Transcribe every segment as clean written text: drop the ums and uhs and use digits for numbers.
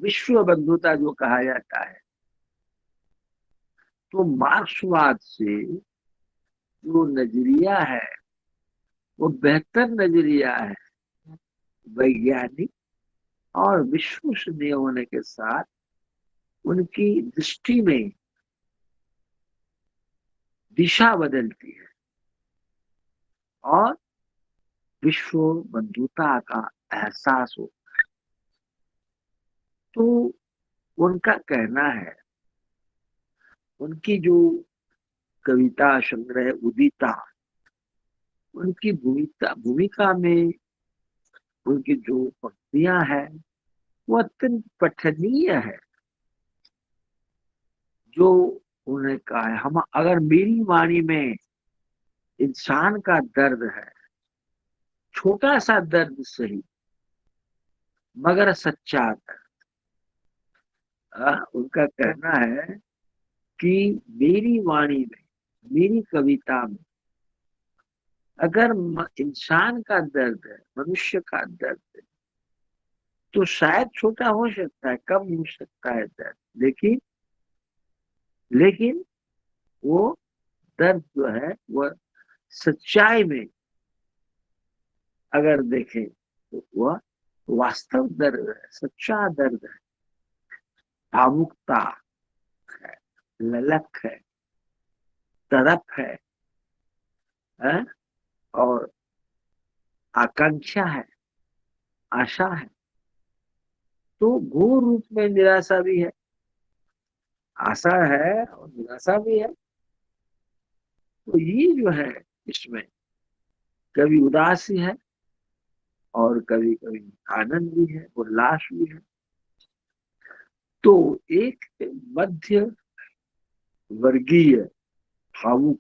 विश्व बंधुता जो कहा जाता है, तो मार्क्सवाद से जो नजरिया है वो बेहतर नजरिया है, वैज्ञानिक और विश्वसनीय होने के साथ उनकी दृष्टि में दिशा बदलती है और विश्व बंधुता का एहसास हो। तो उनका कहना है, उनकी जो कविता संग्रह उदिता, उनकी भूमिका भूमिका में उनकी जो पंक्तियां हैं वो अत्यंत पठनीय है। जो उन्होंने कहा है, हम अगर मेरी वाणी में इंसान का दर्द है, छोटा सा दर्द सही मगर सच्चा दर्द। उनका कहना है कि मेरी वाणी में, मेरी कविता में अगर इंसान का दर्द है, मनुष्य का दर्द है, तो शायद छोटा हो सकता है, कम हो सकता है दर्द, लेकिन लेकिन वो दर्द जो है वह सच्चाई में अगर देखें तो वह वास्तव दर्द है, सच्चा दर्द है, भावुकता है, ललक है, तड़प है और आकांक्षा है, आशा है। तो घोर रूप में निराशा भी है, आशा है और निराशा भी है। तो ये जो है, इसमें कभी उदासी है और कभी कभी आनंद भी है, उल्लास भी है। तो एक मध्य वर्गीय भावुक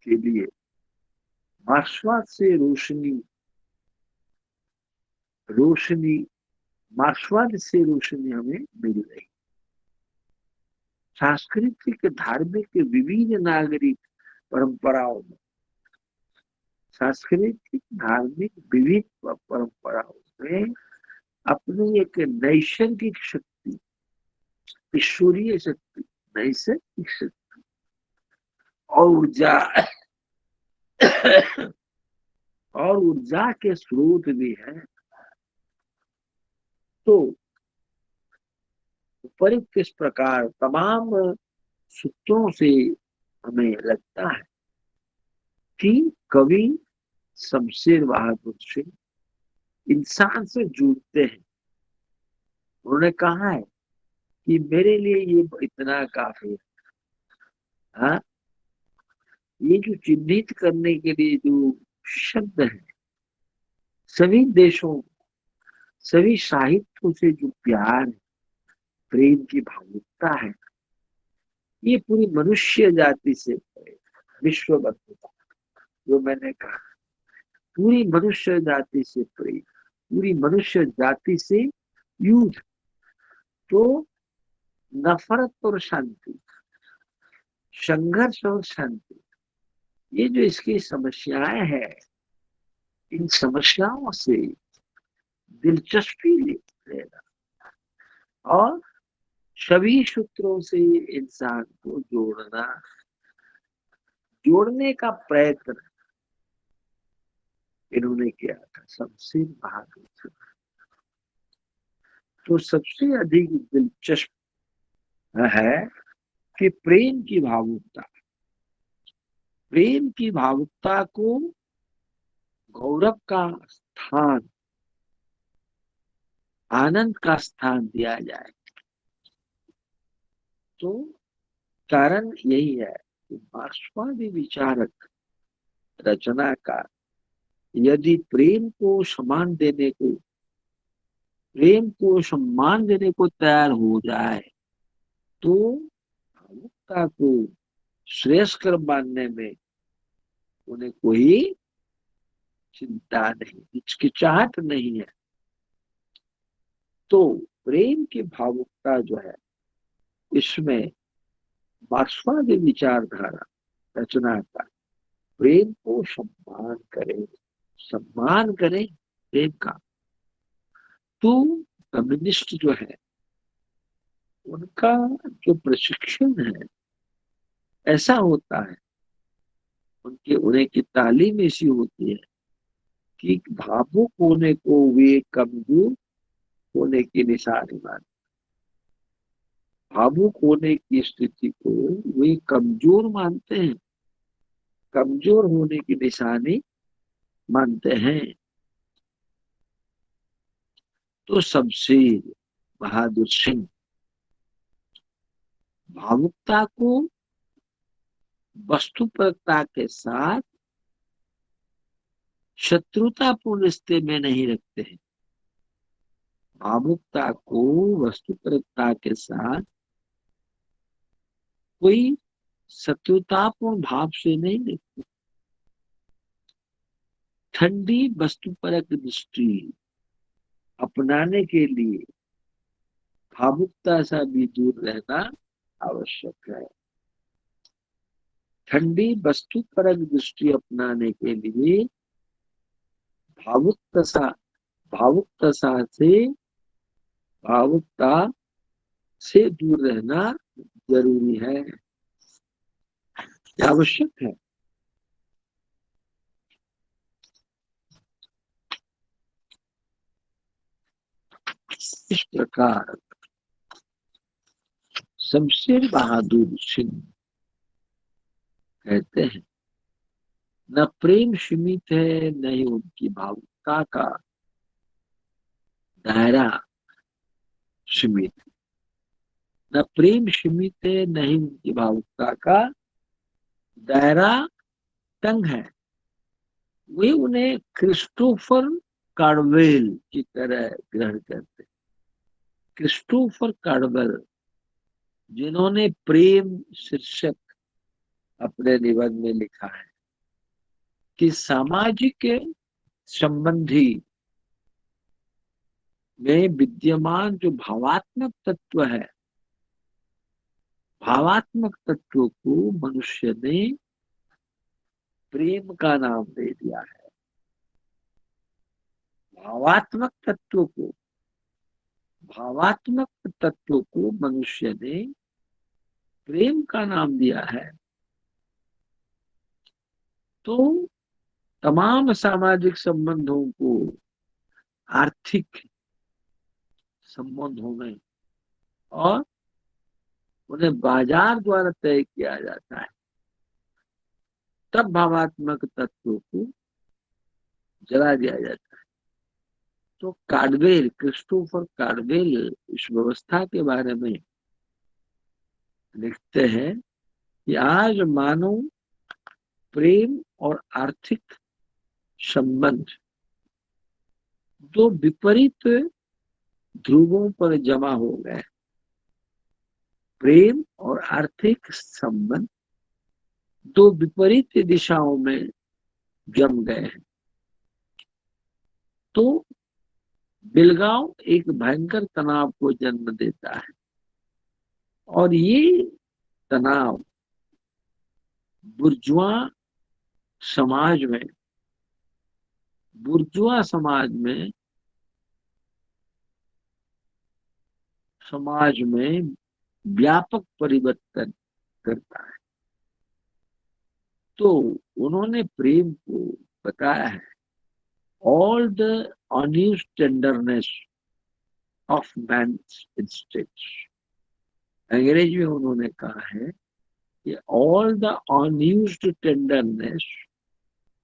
के लिए मार्क्सवाद से रोशनी रोशनी मार्क्सवाद से रोशनी हमें मिल रही। सांस्कृतिक धार्मिक विविध नागरिक परंपराओं में, सांस्कृतिक धार्मिक विविध परंपराओं में अपनी एक नैसर्गिक शक्ति, ईश्वरीय शक्ति, नैसर्गिक शक्ति और ऊर्जा और ऊर्जा के स्रोत भी है। तो उपयुक्त इस प्रकार तमाम सूत्रों से हमें लगता है कि कवि शमशेर बहादुर सिंह इंसान से जुड़ते हैं। उन्होंने कहा है कि मेरे लिए ये इतना काफी है। हाँ, ये जो चिन्हित करने के लिए जो शब्द है, सभी देशों, सभी साहित्यों से जो प्यार है, प्रेम की भावुकता है, ये पूरी मनुष्य जाति से विश्व बंधुता जो मैंने कहा, पूरी मनुष्य जाति से प्रेम, पूरी मनुष्य जाति से युद्ध। तो नफरत और शांति, संघर्ष और शांति, ये जो इसकी समस्याएं हैं, इन समस्याओं से दिलचस्पी लेना और सभी सूत्रों से इंसान को जोड़ने का प्रयत्न इन्होंने किया था, शमशेर बहादुर सिंह। तो सबसे अधिक दिलचस्प है कि प्रेम की भावुकता को गौरव का स्थान, आनंद का स्थान दिया जाए। तो कारण यही है कि मार्क्सवादी विचारक, रचनाकार यदि प्रेम को सम्मान देने को तैयार हो जाए, तो भावुकता को श्रेयस्कर मानने में उन्हें कोई चिंता नहीं, हिचकिचाहट नहीं है। तो प्रेम की भावुकता जो है, इसमें मार्क्सवादी विचारधारा रचनाकार प्रेम को सम्मान करें प्रेम का। तो कम्युनिस्ट जो है उनका जो प्रशिक्षण है ऐसा होता है, उनके उन्हें की तालीम ऐसी होती है कि भावुक होने को वे कमजोर होने की निशानी मानते, भावुक होने की स्थिति को वे कमजोर मानते हैं, कमजोर होने की निशानी मानते हैं। तो शमशेर बहादुर सिंह भावुकता को वस्तुपरकता के साथ शत्रुतापूर्ण रिश्ते में नहीं रखते हैं, भावुकता को वस्तुपरकता के साथ कोई शत्रुतापूर्ण भाव से नहीं देखते। ठंडी वस्तुपरक दृष्टि अपनाने के लिए भावुकता से भी दूर रहना आवश्यक है। ठंडी वस्तुपरक दृष्टि अपनाने के लिए भावुकता भावुकता से भावुकता से दूर रहना जरूरी है, आवश्यक है। इस प्रकार शमशेर बहादुर सिंह कहते हैं, न प्रेम सीमित है, न ही उनकी भावुकता का दायरा सीमित, न प्रेम सीमित है, न ही उनकी भावुकता का दायरा तंग है। वे उन्हें क्रिस्टोफर कार्डवेल की तरह ग्रहण करते। क्रिस्टोफर कार्डवेल, जिन्होंने प्रेम शीर्षक अपने निबंध में लिखा है कि सामाजिक संबंधी में विद्यमान जो भावात्मक तत्व है, भावात्मक तत्व को मनुष्य ने प्रेम का नाम दे दिया है। भावात्मक तत्व को भावात्मक तत्व को मनुष्य ने प्रेम का नाम दिया है। तो तमाम सामाजिक संबंधों को आर्थिक संबंधों में और उन्हें बाजार द्वारा तय किया जाता है, तब भावात्मक तत्व को जला दिया जाता है। तो कार्डवेल, क्रिस्टोफर कार्डवेल इस व्यवस्था के बारे में लिखते हैं कि आज मानव प्रेम और आर्थिक संबंध दो विपरीत ध्रुवों पर जमा हो गए। प्रेम और आर्थिक संबंध दो विपरीत दिशाओं में जम गए हैं। तो बिलगांव एक भयंकर तनाव को जन्म देता है, और ये तनाव बुर्जुआ समाज में बुर्जुआ समाज में व्यापक परिवर्तन करता है। तो उन्होंने प्रेम को बताया है, all the unused tenderness of man's instincts. अंग्रेजी में उन्होंने कहा है कि all the unused tenderness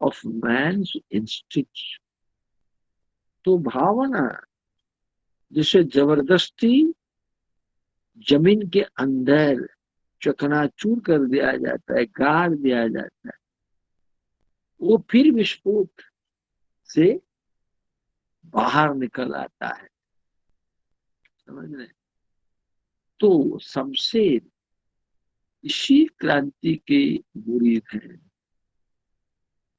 of man's instincts. तो भावना जिसे जबरदस्ती जमीन के अंदर चकनाचूर कर दिया जाता है, गाड़ दिया जाता है, वो फिर विस्फोट से बाहर निकल आता है। समझ रहे? तो शमशेर इसी क्रांति के मुरीद हैं।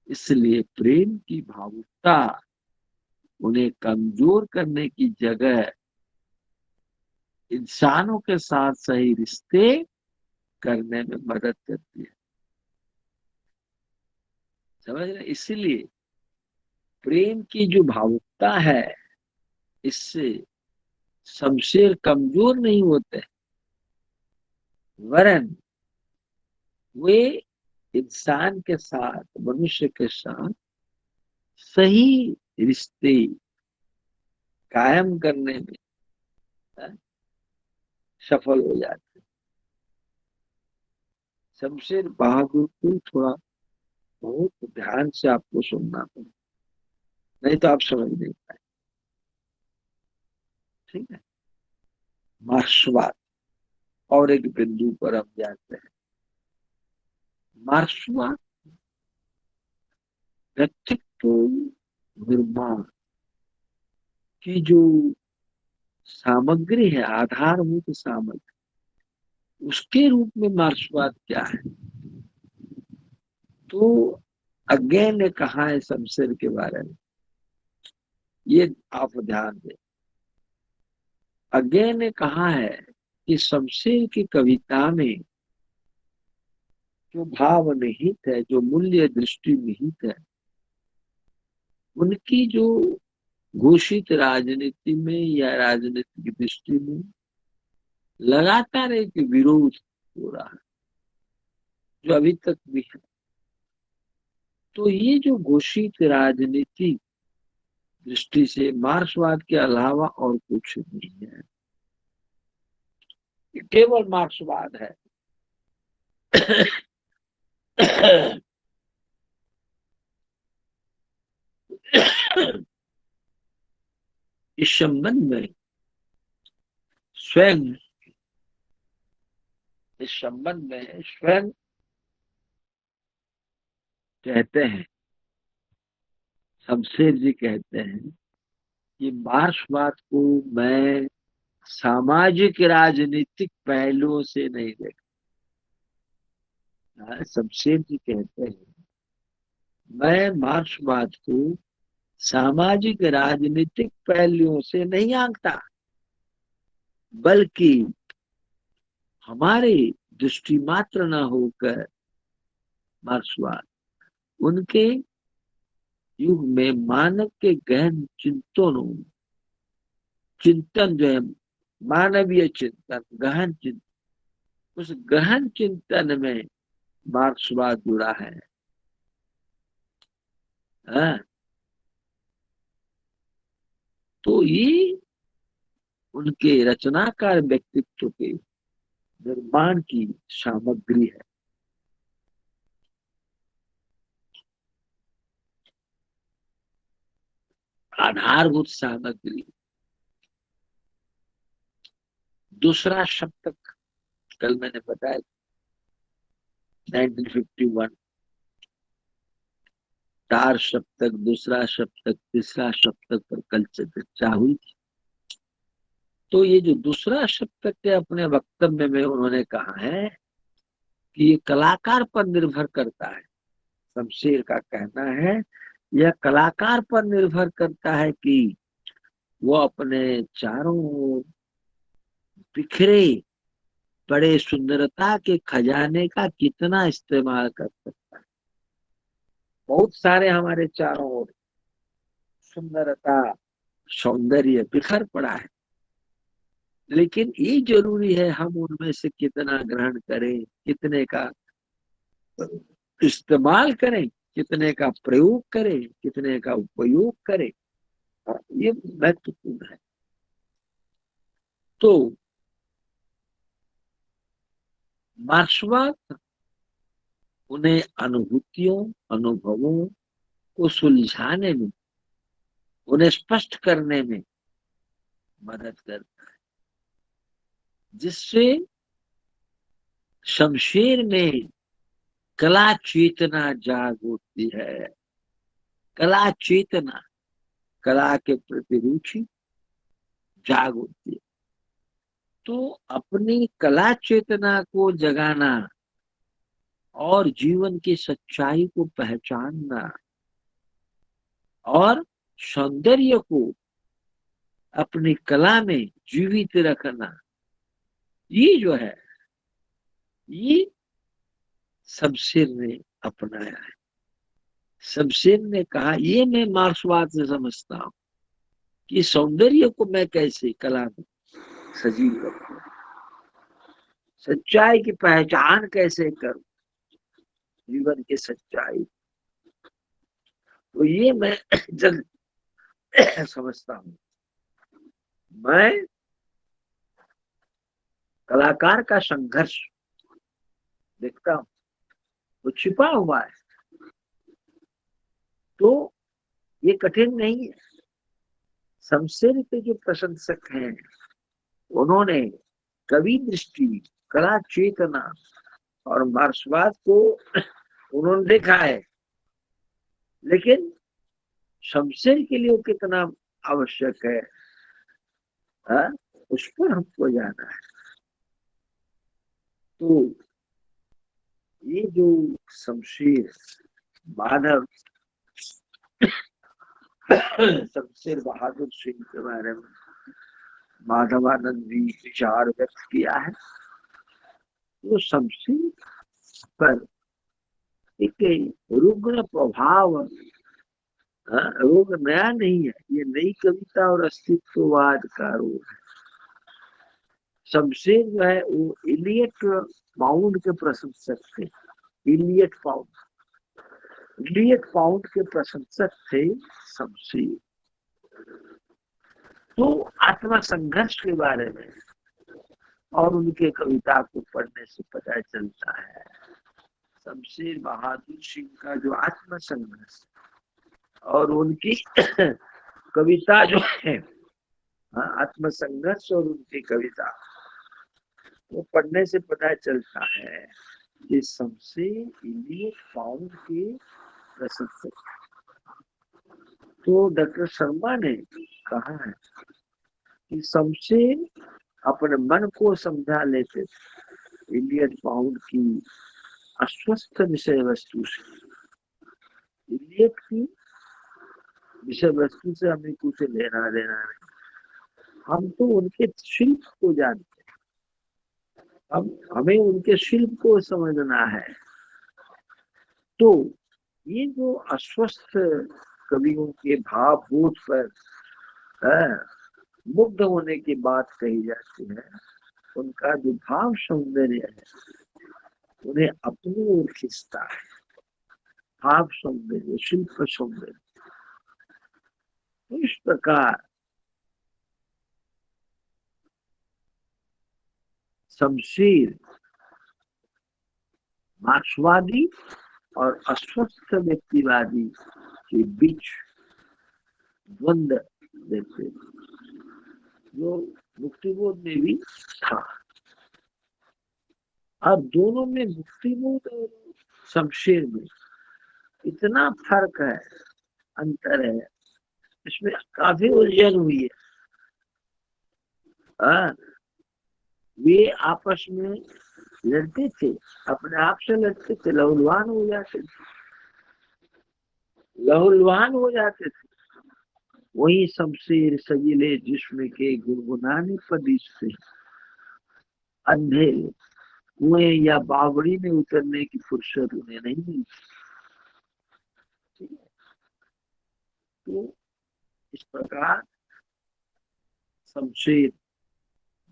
इसलिए प्रेम की भावुकता उन्हें कमजोर करने की जगह इंसानों के साथ सही रिश्ते करने में मदद करती है। समझ रहे? इसलिए प्रेम की जो भावुकता है, इससे शमशेर कमजोर नहीं होते, वरन वे इंसान के साथ, मनुष्य के साथ सही रिश्ते कायम करने में सफल हो जाते। शमशेर बहादुर को थोड़ा बहुत ध्यान से आपको सुनना पड़ेगा, नहीं तो आप समझ नहीं पाए। ठीक है। मार्क्सवाद और एक बिंदु पर हम जाते हैं। मार्क्सवाद व्यक्तित्व निर्माण की जो सामग्री है, आधारभूत सामग्री, उसके रूप में मार्क्सवाद क्या है? तो अज्ञे ने कहा है शमशेर के बारे में, ये आप ध्यान दें। अज्ञे ने कहा है कि शमशेर की कविता में जो भाव निहित है, जो मूल्य दृष्टि निहित है, उनकी जो घोषित राजनीति में या राजनीतिक दृष्टि में लगातार एक विरोध हो रहा है, जो अभी तक भी है। तो ये जो घोषित राजनीति दृष्टि से मार्क्सवाद के अलावा और कुछ नहीं है, केवल मार्क्सवाद है। इस संबंध में स्वयं कहते हैं, शमशेर जी कहते हैं कि मार्क्सवाद को मैं सामाजिक राजनीतिक पहलुओं से नहीं देखा। शमशेर जी कहते हैं मैं मार्क्सवाद को सामाजिक राजनीतिक पहलुओं से नहीं आंकता, बल्कि हमारे दृष्टि मात्र न होकर मार्क्सवाद उनके युग में मानव के गहन चिंतन जो है, मानवीय चिंतन, गहन चिंतन, उस गहन चिंतन में मार्क्सवाद जुड़ा है। हाँ? तो ये उनके रचनाकार व्यक्तित्व के निर्माण की सामग्री है, आधारभूत सामग्री। दूसरा शतक, कल मैंने बताया 1951, चार शतक, दूसरा शतक, तीसरा शतक पर कल चर्चा हुई थी। तो ये जो दूसरा शतक के अपने वक्तव्य में उन्होंने कहा है कि ये कलाकार पर निर्भर करता है। शमशेर का कहना है यह कलाकार पर निर्भर करता है कि वो अपने चारों ओर बिखरे बड़े सुंदरता के खजाने का कितना इस्तेमाल कर सकता है। बहुत सारे हमारे चारों ओर सुंदरता, सौंदर्य बिखर पड़ा है, लेकिन ये जरूरी है हम उनमें से कितना ग्रहण करें, कितने का इस्तेमाल करें, कितने का प्रयोग करें, कितने का उपयोग करें। ये महत्वपूर्ण है। तो मार्क्सवाद उन्हें अनुभूतियों, अनुभवों को सुलझाने में, उन्हें स्पष्ट करने में मदद करता है, जिससे शमशेर में कला चेतना जाग उठती है। कला चेतना, कला के प्रति रुचि जाग उठती है। तो अपनी कला चेतना को जगाना और जीवन की सच्चाई को पहचानना और सौंदर्य को अपनी कला में जीवित रखना, ये जो है, ये शमशेर ने अपनाया है। शमशेर ने कहा ये मैं मार्क्सवाद से समझता हूं कि सौंदर्य को मैं कैसे कला में सजीव रखूं। सच्चाई की पहचान कैसे करूं, जीवन की सच्चाई, तो ये मैं जब समझता हूं। मैं कलाकार का संघर्ष देखता हूं, वो छिपा हुआ है, तो ये कठिन नहीं है। शमशेर के जो प्रशंसक हैं, उन्होंने कवि दृष्टि, कला चेतना और मार्क्सवाद को उन्होंने देखा है, लेकिन शमशेर के लिए वो कितना आवश्यक है, हा? उस पर हमको जाना है। तो ये जो शमशेर माधव शमशेर बहादुर सिंह के बारे में माधवानंद जी विचार व्यक्त किया है, वो शमशेर पर एक रुग्ण प्रभाव, रोग नया नहीं है, ये नई कविता और अस्तित्ववाद का रोग है। शमशेर जो है वो इलियट पाउंड के प्रशंसक थे। इलियट पाउंड, इलियट पाउंड के प्रशंसक थे शमशेर। तो आत्मसंघर्ष के बारे में और उनके कविता को पढ़ने से पता चलता है, शमशेर बहादुर सिंह का जो आत्मसंघर्ष और उनकी कविता जो है, आत्मसंघर्ष और उनकी कविता, वो पढ़ने से पता चलता है कि शमशेर इलियट पाउंड के प्रशंसक। तो डॉक्टर शर्मा ने कहा है कि शमशेर अपने मन को समझा लेते थे इलियट पाउंड की अस्वस्थ विषय वस्तु से। इलियट की विषय वस्तु से हमें कुछ लेना देना नहीं, हम तो उनके शिल्प को जानते हैं, हम हमें उनके शिल्प को समझना है। तो ये जो अस्वस्थ कवियों के भावबोध पर मुग्ध होने की बात कही जाती है, उनका जो भाव सौंदर्य है उन्हें अपनी ओर खींचता है। भाव सौंदर्य, शिल्प सौंदर्य, इस प्रकार शमशेर मार्क्सवादी और अस्वस्थ व्यक्तिवादी के बीच द्वंद देखते, जो मुक्तिबोध में भी था। अब दोनों में, मुक्तिबोध और शमशेर में इतना फर्क है, अंतर है, इसमें काफी उलझन हुई है। वे आपस में लड़ते थे, अपने आप से लड़ते थे, लहूलुहान हो जाते थे, लहूलुहान हो जाते थे। वही शमशेर सजीले जिस्म के गुनगुनाने पदिश से अंधे कुएं या बावड़ी में उतरने की फुर्सत उन्हें नहीं मिलती। तो इस प्रकार शमशेर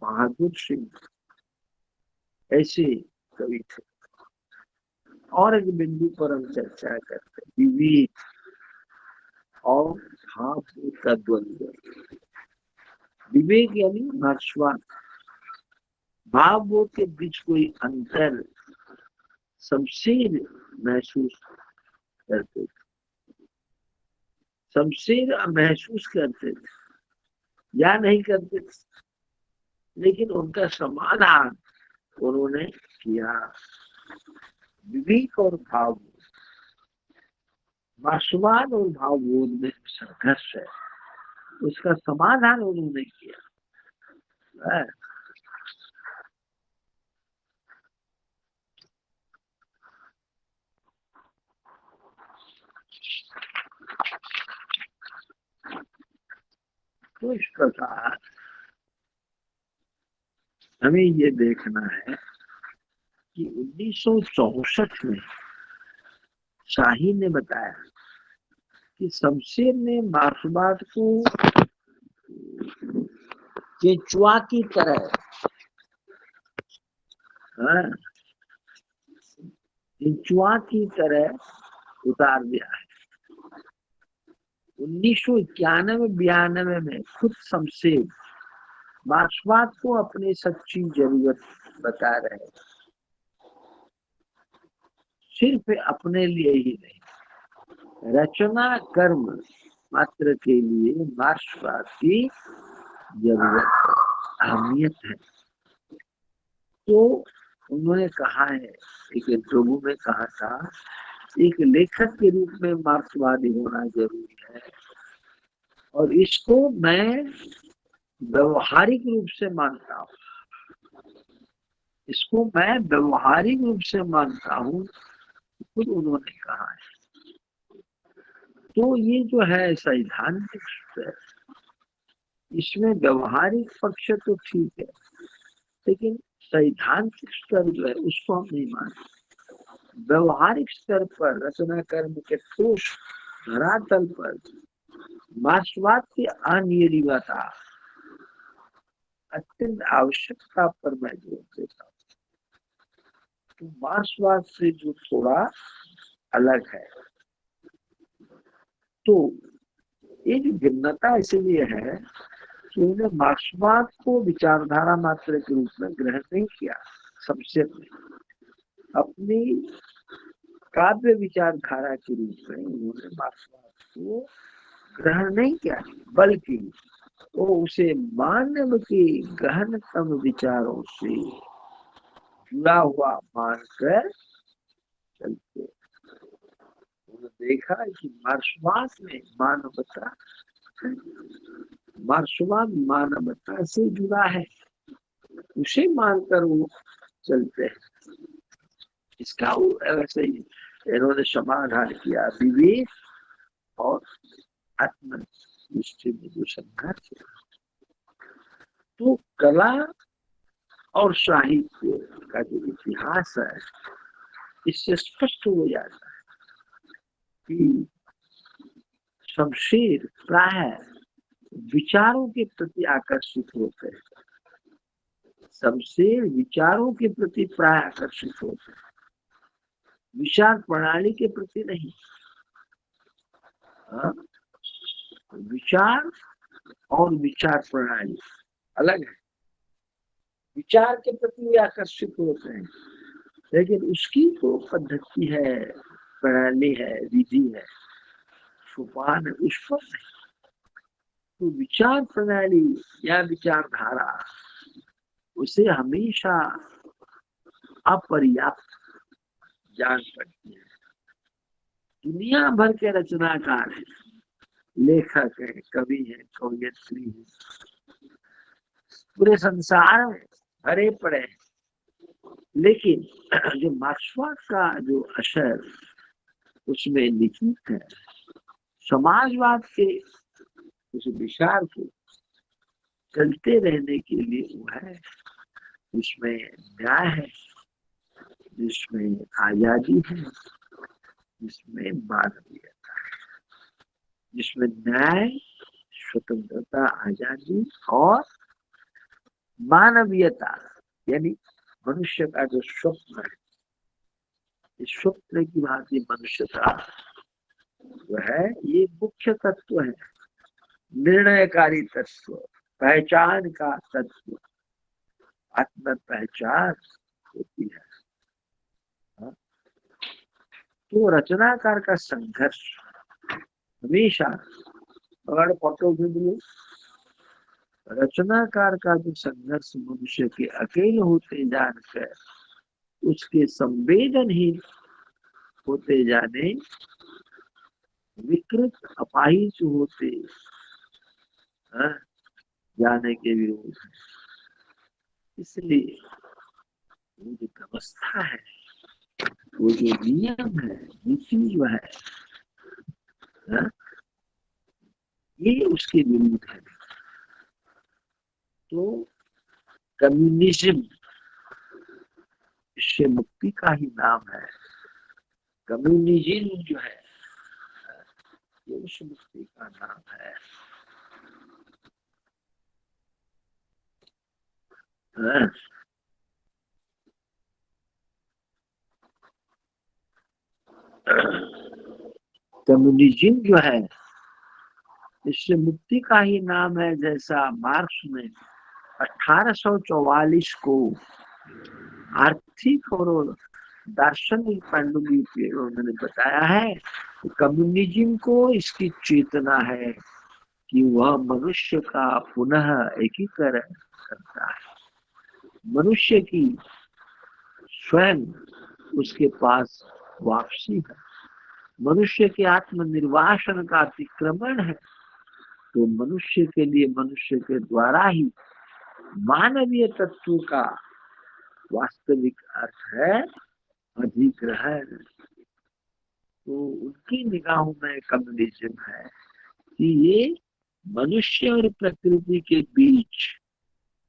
बहादुर सिंह ऐसे कवि थे। और एक बिंदु पर हम चर्चा करते हैं, विवेक और भाव का द्वंद्व। विवेक यानी मार्क्सवाद, भावबोध के बीच कोई अंतर शमशेर महसूस करते थे, शमशेर महसूस करते थे या नहीं करते थे, लेकिन उनका समाधान उन्होंने किया। विवेक और भावबोध, मार्क्सवाद और भावबोध में संघर्ष है, उसका समाधान उन्होंने किया। तो इस प्रकार हमें ये देखना है कि 1964 में शाही ने बताया कि शमशेर ने मार्क्सवाद को केचुआ की तरह हाँ, इंचुआ की तरह उतार दिया है। 1991-92 में खुद शमशेर मार्क्सवाद को अपनी सच्ची जरूरत बता रहे, सिर्फ अपने लिए ही नहीं, रचना कर्म मात्र के लिए मार्क्सवाद की जरूरत अहमियत है। तो उन्होंने कहा है, एक इंटरव्यू में कहा था, एक लेखक के रूप में मार्क्सवादी होना जरूरी है, और इसको मैं व्यवहारिक रूप से मानता हूँ, इसको मैं व्यवहारिक रूप से मानता हूँ, खुद उन्होंने कहा है। तो ये जो है सैद्धांतिक, इसमें व्यवहारिक पक्ष तो ठीक है, लेकिन सैद्धांतिक स्तर जो है उसको हम नहीं मानते। व्यवहारिक स्तर पर रचना कर्म के ठोस धरातल पर मार्क्सवाद की अनिर्णीयता अत्यंत आवश्यकता पर मैं जोर देता हूँ। तो मार्क्सवाद से जो थोड़ा अलग है, तो ये जो भिन्नता इसलिए है कि उन्होंने मार्क्सवाद को विचारधारा मात्र के रूप में ग्रहण नहीं किया, सबसे अपनी काव्य विचारधारा के रूप में उन्होंने मार्क्सवाद को ग्रहण नहीं किया, बल्कि वो उसे मानव के गहनतम विचारों से जुड़ा हुआ मानकर चलते। उन्होंने देखा कि मार्क्सवाद में मानवता, मार्क्सवाद मानवता से जुड़ा है, उसे मानकर वो चलते हैं। इसका वैसे ही इन्होंने समाधान किया, विवेक और आत्मनिष्ठ में जो संघर्ष है। तो कला और साहित्य का जो इतिहास है, इससे स्पष्ट हो जाता है कि शमशेर प्राय विचारों के प्रति आकर्षित होते हैं, शमशेर विचारों के प्रति प्राय आकर्षित होते हैं, विचार प्रणाली के प्रति नहीं। हाँ? विचार और विचार प्रणाली अलग है। विचार के प्रति आकर्षित होते हैं, लेकिन उसकी तो पद्धति है, प्रणाली है, विधि है, सोपान है, उस पर नहीं। तो विचार प्रणाली या विचारधारा उसे हमेशा अपर्याप्त जान पड़ती है। दुनिया भर के रचनाकार हैं, लेखक है, कवि है, कवयित्री है, पूरे संसार में भरे पड़े हैं, लेकिन जो मार्क्सवाद का जो असर उसमें लिखित है, समाजवाद के उस विचार को चलते रहने के लिए वो है, जिसमें न्याय है, जिसमें आजादी है, जिसमें मानवीयता है, जिसमें न्याय, स्वतंत्रता, आजादी और मानवीयता, यानी मनुष्य का जो स्वप्न है, इस स्वप्न की भांति मनुष्यता जो है, ये मुख्य तत्व है, निर्णयकारी तत्व, पहचान का तत्व, आत्म पहचान होती है। हाँ? तो रचनाकार का संघर्ष हमेशा, अगर फोटो रचनाकार का जो संघर्ष मनुष्य के अकेले होते जानकर उसके संवेदनहीन होते जाने, विकृत अपाहिज होते जाने के विरोध है। इसलिए वो जो व्यवस्था है, वो जो नियम है, नीति जो है, ये उसके विरुद्ध है। तो कम्युनिज्म इससे मुक्ति का ही नाम है। कम्युनिज्म जो है ये उस मुक्ति का नाम है। कम्युनिज्म जो है, इससे मुक्ति का ही नाम है, जैसा मार्क्स ने 1844 को आर्थिक और दार्शनिक पांडुलिपि पे उन्होंने बताया है कि कम्युनिज्म को इसकी चेतना है कि वह मनुष्य का पुनः एकीकरण करता है। मनुष्य की स्वयं उसके पास वापसी है, मनुष्य के आत्मनिर्वासन का अतिक्रमण है। तो मनुष्य के लिए मनुष्य के द्वारा ही मानवीय तत्व का वास्तविक अर्थ है अधिग्रहण। तो उनकी निगाहों में कम्युनिज्म है कि ये मनुष्य और प्रकृति के बीच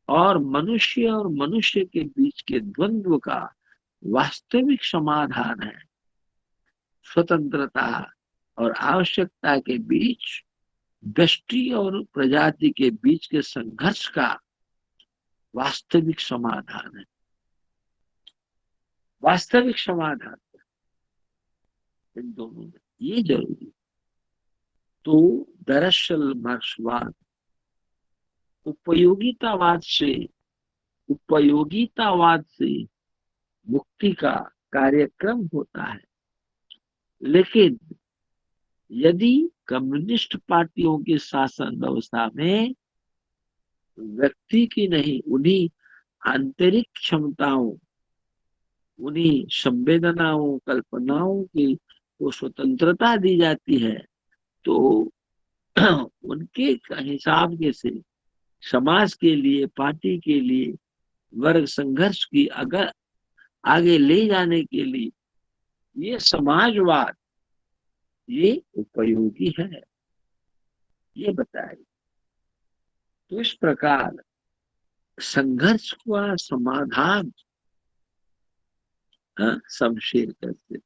और मनुष्य के बीच के द्वंद्व का वास्तविक समाधान है। स्वतंत्रता और आवश्यकता के बीच, व्यष्टि और प्रजाति के बीच के संघर्ष का वास्तविक समाधान है। वास्तविक समाधान इन दोनों में ये जरूरी। तो दरअसल मार्क्सवाद उपयोगितावाद से मुक्ति का कार्यक्रम होता है। लेकिन यदि कम्युनिस्ट पार्टियों की शासन व्यवस्था में व्यक्ति की नहीं, उन्हीं आंतरिक क्षमताओं, उन्हीं संवेदनाओं, कल्पनाओं की तो स्वतंत्रता दी जाती है, तो उनके हिसाब के से समाज के लिए, पार्टी के लिए, वर्ग संघर्ष की अगर आगे ले जाने के लिए ये समाजवाद ये उपयोगी है, ये बताए। तो इस प्रकार संघर्ष का समाधान शमशेर करते।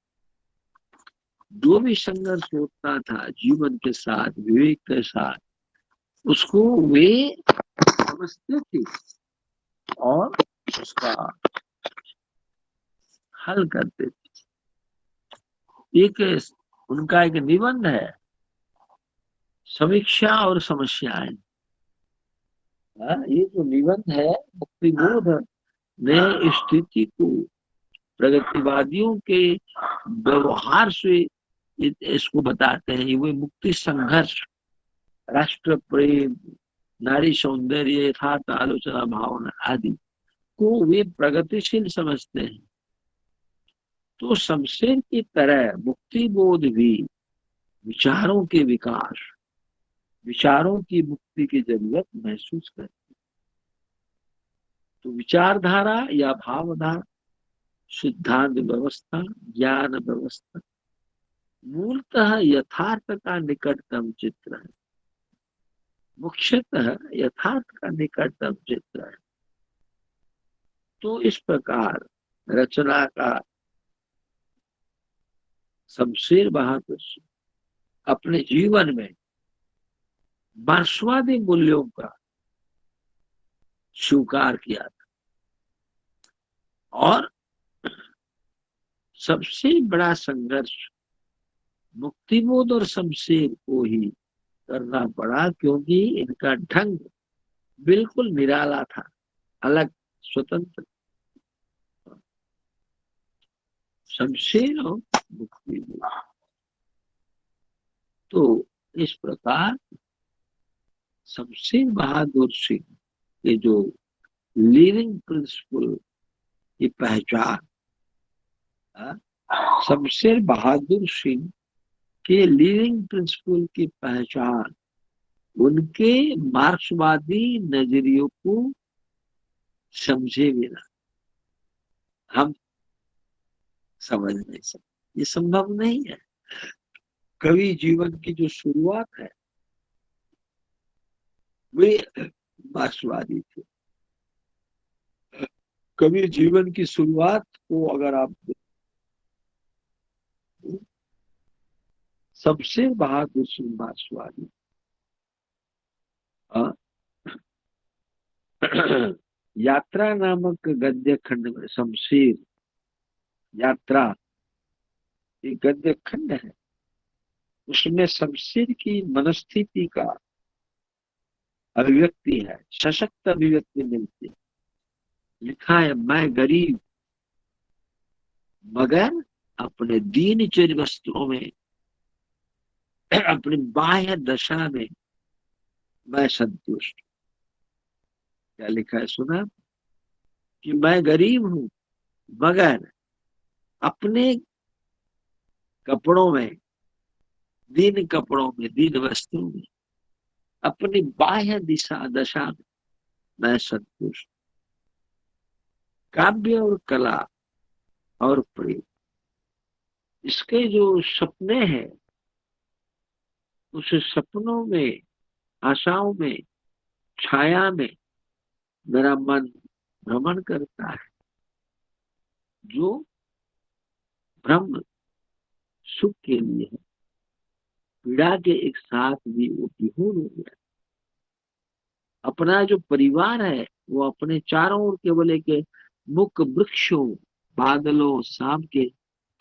जो भी संघर्ष होता था जीवन के साथ, विवेक के साथ, उसको वे समझते थे और उसका हल करते थे। एक उनका एक निबंध है, समीक्षा और समस्याएं। ये जो निबंध है, मुक्तिबोध ने स्थिति को प्रगतिवादियों के व्यवहार से इसको बताते हैं। वे मुक्ति संघर्ष, राष्ट्र प्रेम, नारी सौंदर्य, यथार्थ आलोचना भावना आदि को वे प्रगतिशील समझते हैं। तो शमशेर की तरह मुक्ति बोध भी विचारों के विकास, विचारों की मुक्ति की जरूरत महसूस करती। तो विचारधारा या भावधारा, सिद्धांत व्यवस्था, ज्ञान व्यवस्था मूलतः यथार्थ का निकटतम चित्र है, मुख्यतः यथार्थ का निकटतम चित्र है। तो इस प्रकार रचना का शमशेर बहादुर अपने जीवन में मार्क्सवादी मूल्यों का स्वीकार किया था और सबसे बड़ा संघर्ष मुक्तिबोध और शमशेर को ही करना पड़ा, क्योंकि इनका ढंग बिल्कुल निराला था, अलग, स्वतंत्र। शमशेर और मुक्तिबोध। तो इस प्रकार शमशेर बहादुर सिंह के जो लिविंग प्रिंसिपल की पहचान, शमशेर बहादुर सिंह के लिविंग प्रिंसिपल की पहचान उनके मार्क्सवादी नजरियों को समझे बिना हम समझ नहीं सकते। ये संभव नहीं है। कवि जीवन की जो शुरुआत है वे मार्क्सवादी थे। कवि जीवन की शुरुआत को अगर आप शमशेर बहादुर सिंह मार्क्सवादी, यात्रा नामक गद्य खंड में शमशेर यात्रा ये गद्य खंड है, उसमें शमशेर की मनस्थिति का अभिव्यक्ति है, सशक्त अभिव्यक्ति मिलती है। लिखा है, मैं गरीब मगर अपने दीन चर वस्त्रों में, अपनी बाह्य दशा में मैं संतुष्ट। क्या लिखा है सुना, कि मैं गरीब हूं मगर अपने कपड़ों में, दीन कपड़ों में, दीन वस्त्रों में, अपनी बाह्य दिशा दशा में मैं संतुष्ट। काव्य और कला और प्रेम, इसके जो सपने हैं, उस सपनों में, आशाओं में, छाया में मेरा मन भ्रमण करता है। जो ब्रह्म सुख के लिए है, पीड़ा के एक साथ भी वो विहूर हो गया। अपना जो परिवार है वो अपने चारों ओर केवल एक मुख वृक्षों, बादलों, शाम के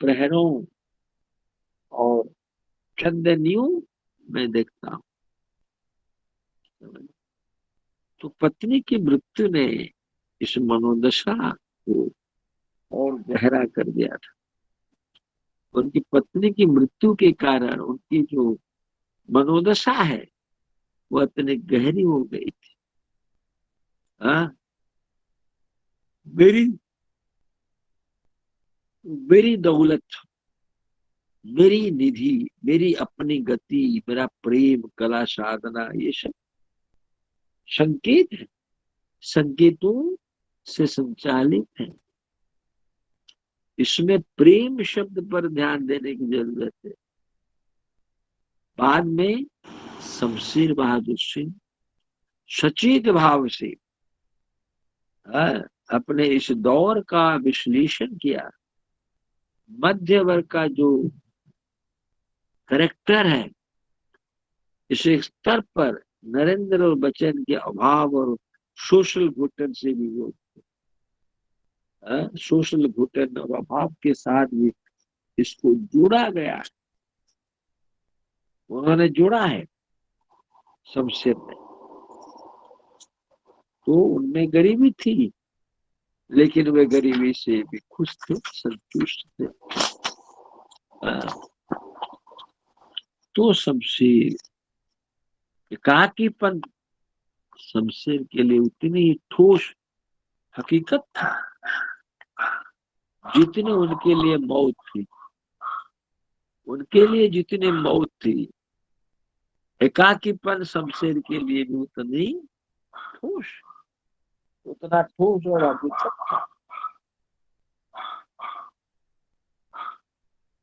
प्रहरों और चंदनियों में देखता हूं। तो पत्नी की मृत्यु ने इस मनोदशा को और गहरा कर दिया था। उनकी पत्नी की मृत्यु के कारण उनकी जो मनोदशा है वो इतनी गहरी हो गई थी। हाँ, मेरी मेरी दौलत, मेरी निधि, मेरी अपनी गति, मेरा प्रेम, कला, साधना, ये सब संकेत है, संकेतों से संचालित है। इसमें प्रेम शब्द पर ध्यान देने की जरूरत है। बाद में शमशेर बहादुर सिंह सचेत भाव से अपने इस दौर का विश्लेषण किया। मध्य वर्ग का जो करेक्टर है, इस स्तर पर नरेंद्र और बच्चन के अभाव और सोशल घुटन से भी वो, सोशल घुटन और अभाव के साथ भी इसको जोड़ा गया। उन्होंने जोड़ा है शमशेर ने। तो उनमें गरीबी थी, लेकिन वे गरीबी से भी खुश थे, संतुष्ट थे। तो शमशेर, एकाकीपन शमशेर के लिए उतनी ही ठोस हकीकत था जितनी उनके लिए मौत थी। उनके लिए जितनी मौत थी, एकाकीपन शमशेर के लिए भी उतनी ठोस, उतना ठोस और हकीकत था।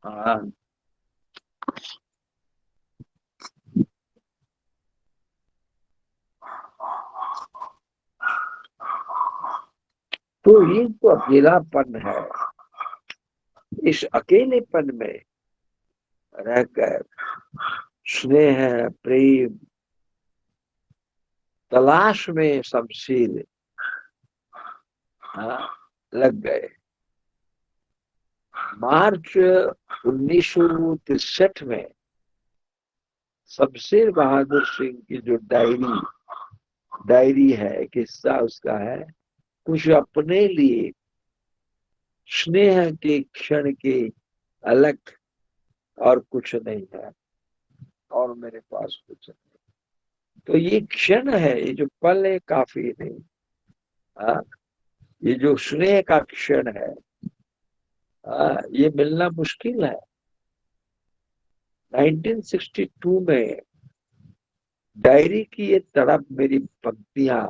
हाँ, तो ये तो अकेलापन है। इस अकेलेपन में रहकर स्नेह, प्रेम तलाश में शमशेर लग गए। मार्च 1963 में शमशेर बहादुर सिंह की जो डायरी है, किस्सा उसका है, कुछ अपने लिए स्नेह के क्षण के अलग और कुछ नहीं है, और मेरे पास कुछ नहीं। तो ये क्षण है, ये जो पल है काफी नहीं। हाँ, ये जो स्नेह का क्षण है, ये मिलना मुश्किल है। 1962 में डायरी की ये तड़प मेरी पंक्तियां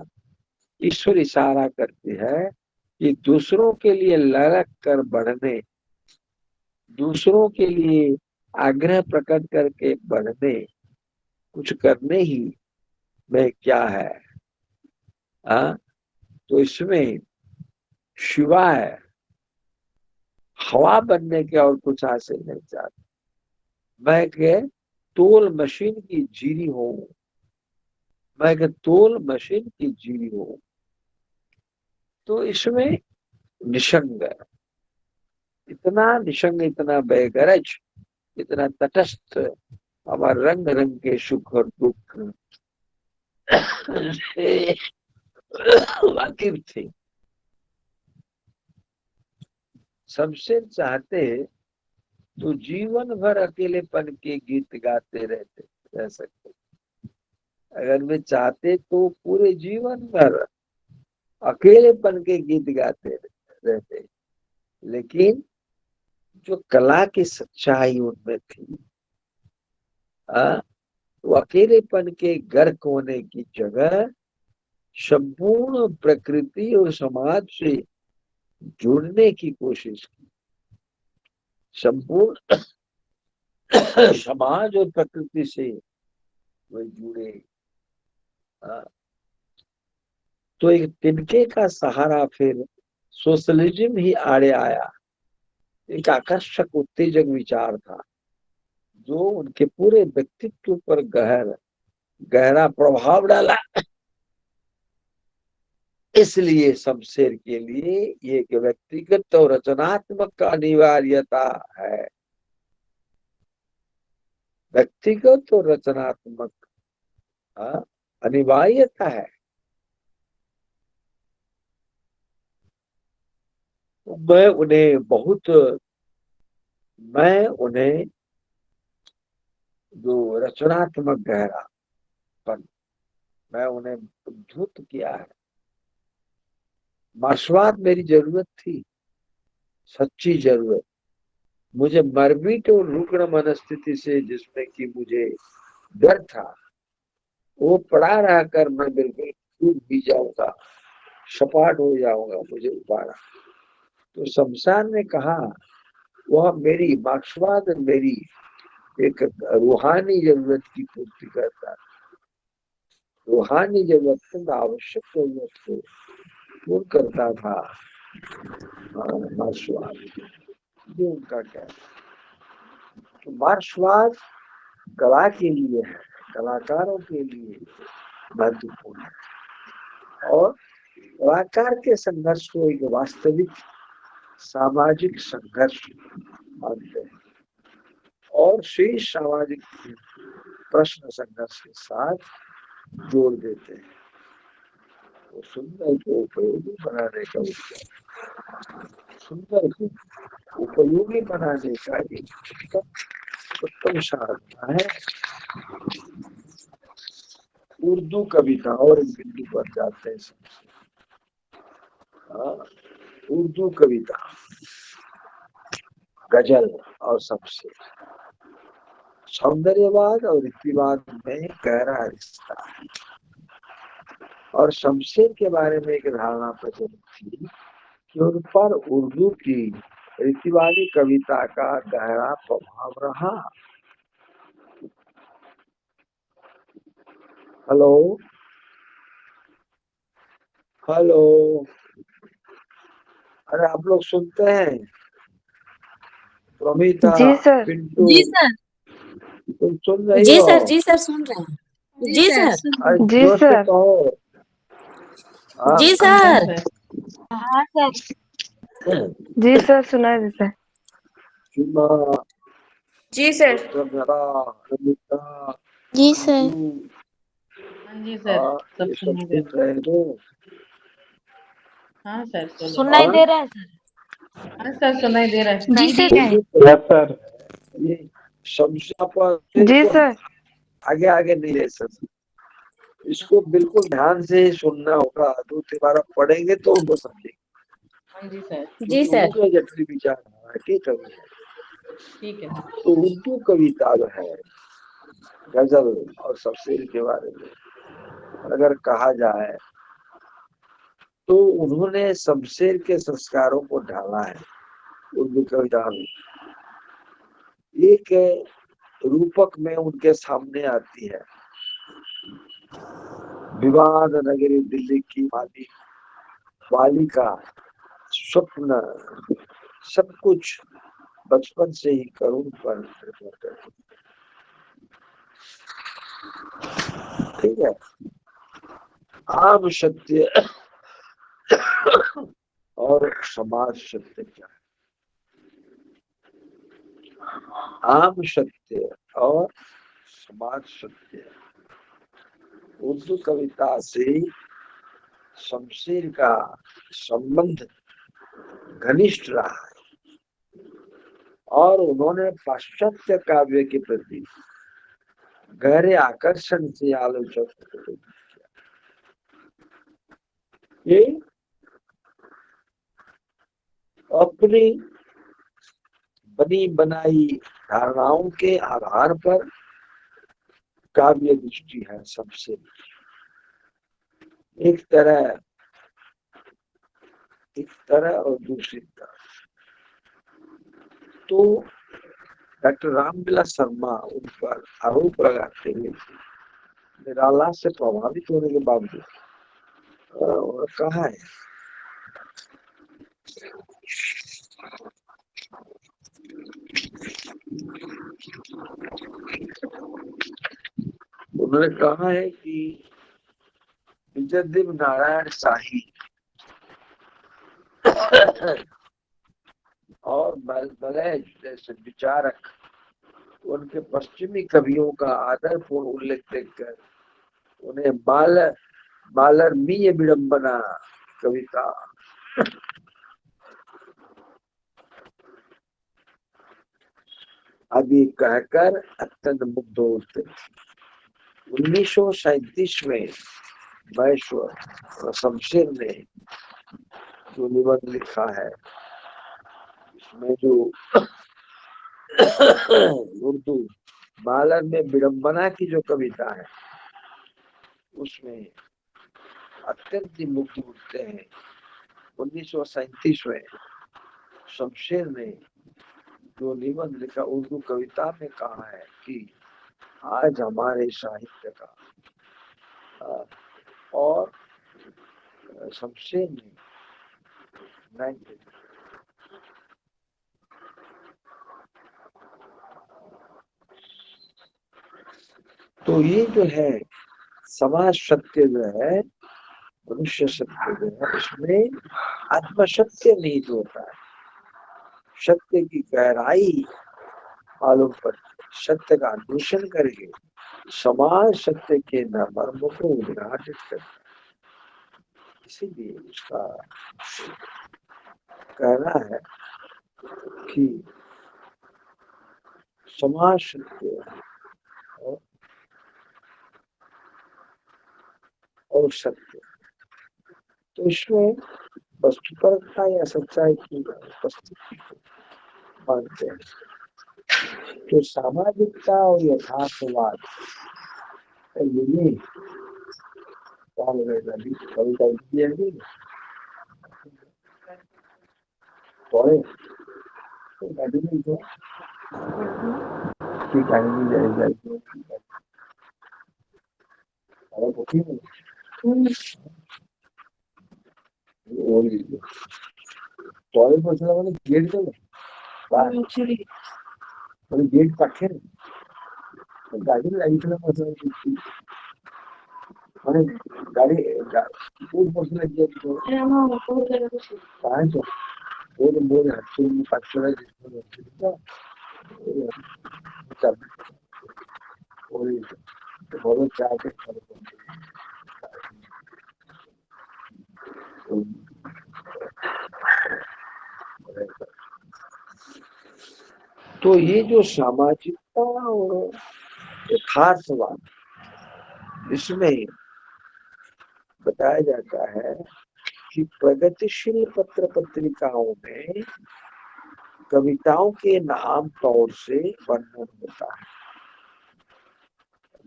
ईश्वर इशारा करती है कि दूसरों के लिए ललक कर बढ़ने, दूसरों के लिए आग्रह प्रकट करके बढ़ने, कुछ करने ही में क्या है। तो इसमें शिवाय हवा बनने के और कुछ हासिल नहीं चाहता। मैं के तोल मशीन की जीरी हूं, मैं के तोल मशीन की जीरी हूं। तो इसमें निसंग इतना निशंग, इतना बेगरज, इतना तटस्थ, हमारे रंग रंग के सुख और दुख से वाकिफ थे। शमशेर चाहते तो जीवन भर अकेलेपन के गीत गाते रह सकते। अगर वे चाहते तो पूरे जीवन भर अकेलेपन के गीत गाते रहते। लेकिन जो कला की सच्चाई उनमें थी, वो अकेलेपन के गर्क होने की जगह संपूर्ण प्रकृति और समाज से जुड़ने की कोशिश की। संपूर्ण समाज और प्रकृति से वे जुड़े। तो एक तिनके का सहारा फिर सोशलिज्म ही आड़े आया। एक आकर्षक उत्तेजक विचार था जो उनके पूरे व्यक्तित्व पर गहरा प्रभाव डाला। इसलिए शमशेर के लिए ये एक व्यक्तिगत और रचनात्मक अनिवार्यता है। व्यक्तिगत और रचनात्मक अनिवार्यता है। मैं उन्हें जो रचनात्मक गहरापन, मैं उन्हें उद्धृत किया है। मार्क्सवाद मेरी जरूरत थी, सच्ची जरूरत। मुझे मरमिट और रुग्ण मनस्थिति से, जिसमें कि मुझे डर था, वो पड़ा रहकर मैं बिल्कुल डूब भी जाऊंगा, सपाट हो जाऊंगा, मुझे उबारा। तो शमशान ने कहा वह मेरी मार्क्सवाद मेरी एक रूहानी जरूरत की पूर्ति करता, रूहानी जरूरत, आवश्यक जरूरत को पूर्ण करता था मार्क्सवाद। ये उनका कहना। तो मार्क्सवाद कला के लिए है, कलाकारों के लिए महत्वपूर्ण है, और कलाकार के संघर्ष को एक वास्तविक सामाजिक संघर्ष मानते हैं और शेष सामाजिक प्रश्न संघर्ष के साथ जोड़ देते हैं। तो सुंदर को उपयोगी बनाने का सुंदर को उपयोगी बनाने का एक उत्तम साधना है उर्दू कविता। और एक बिंदु पर जाते हैं। उर्दू कविता, गजल और सबसे सौंदर्यवाद और रीतिवाद में गहरा रिश्ता है। और शमशेर के बारे में एक धारणा प्रचलित थी कि उन पर उर्दू की रीतिवादी कविता का गहरा प्रभाव रहा। हेलो हेलो, अरे आप लोग सुनते हैं? प्रमिता, जी सर। पिंटू, जी सर। तुम सुन रही जी हो? सर, जी सर सुन रहे हैं। जी सर। अरे जी जोर से सर। कहो। हाँ जी सर। हाँ सर। जी सर, सुनाई देता है। जी सर। प्रमिता, जी सर। जी सर, सब ये सब सुनाई दे सुन रहे हो? हाँ सर, सुनाई दे रहा है सर। हाँ सर, सुनाई दे रहा है। जी सर। Yes sir. ये शमशा पर जी को सर। आगे आगे नहीं ले सकते, इसको बिल्कुल ध्यान से सुनना होगा। दो तीन पढ़ेंगे तो उनको समझेंगे। हाँ जी सर। जी सर। जटिल विचार है, ठीक है। तो उर्दू कविता जो है, गजल और शमशेर के बारे में अगर कहा जाए तो उन्होंने शमशेर के संस्कारों को ढाला है उर्दू कविता में। एक रूपक में उनके सामने आती है विवाद नगरी दिल्ली की बालिका, स्वप्न, सब कुछ बचपन से ही करुण पर निर्भर करती। ठीक है। आम सत्य और समाज सत्य क्या है? आम सत्य और समाज सत्य। उर्दू कविता से शमशेर का संबंध घनिष्ठ रहा है और उन्होंने पाश्चात्य काव्य के प्रति गहरे आकर्षण से आलोचक को ये अपनी बनी बनाई धारणाओं के आधार पर काव्य दृष्टि है सबसे एक तरह और दूसरी तरह। तो डॉक्टर रामविलास शर्मा उन पर आरोप लगाते हुए निराला से प्रभावित होने के बावजूद कहा है उन्होंने कहा है कि विजयदेव नारायण शाही और मलय जैसे विचारक उनके पश्चिमी कवियों का आदरपूर्ण उल्लेख देखकर उन्हें मालरमीय विडंबना कविता आदि कहकर अत्यंत मुग्ध होते। 1937 में महेश्वर शमशेर ने जो निबंध लिखा है इसमें जो उर्दू मालर में विडंबना की जो कविता है उसमें अत्यंत मुग्ध उठते हैं। 1937 में शमशेर ने जो निबंध लिखा उर्दू कविता में कहा है कि आज हमारे साहित्य का और शमशेर ने तो ये जो है समाज सत्य जो है मनुष्य सत्य जो है इसमें आत्म सत्य नहीं होता है। सत्य की गहराई मालूम पर सत्य का अन्वेषण करके समाज सत्य के मर्म को उद्घाटित करता है। इसीलिए उसका कहना है कि समाज सत्य और सत्य तो इसमें वस्तुपरकता या सच्चाई की उपस्थिति मानते हैं। तो सामाजिकता और यथार्थवाद गेट पाखे गाड़ी में लाइट মানে গাড়ি কোন বসে লাগিয়ে পাঁচ ওর মোর হাতে 500 টাকা ওই বড় চাকে तो ये जो सामाजिकता और यथार्थवाद इसमें बताया जाता है कि प्रगतिशील पत्र पत्रिकाओं में कविताओं के नाम तौर से वर्णन होता है।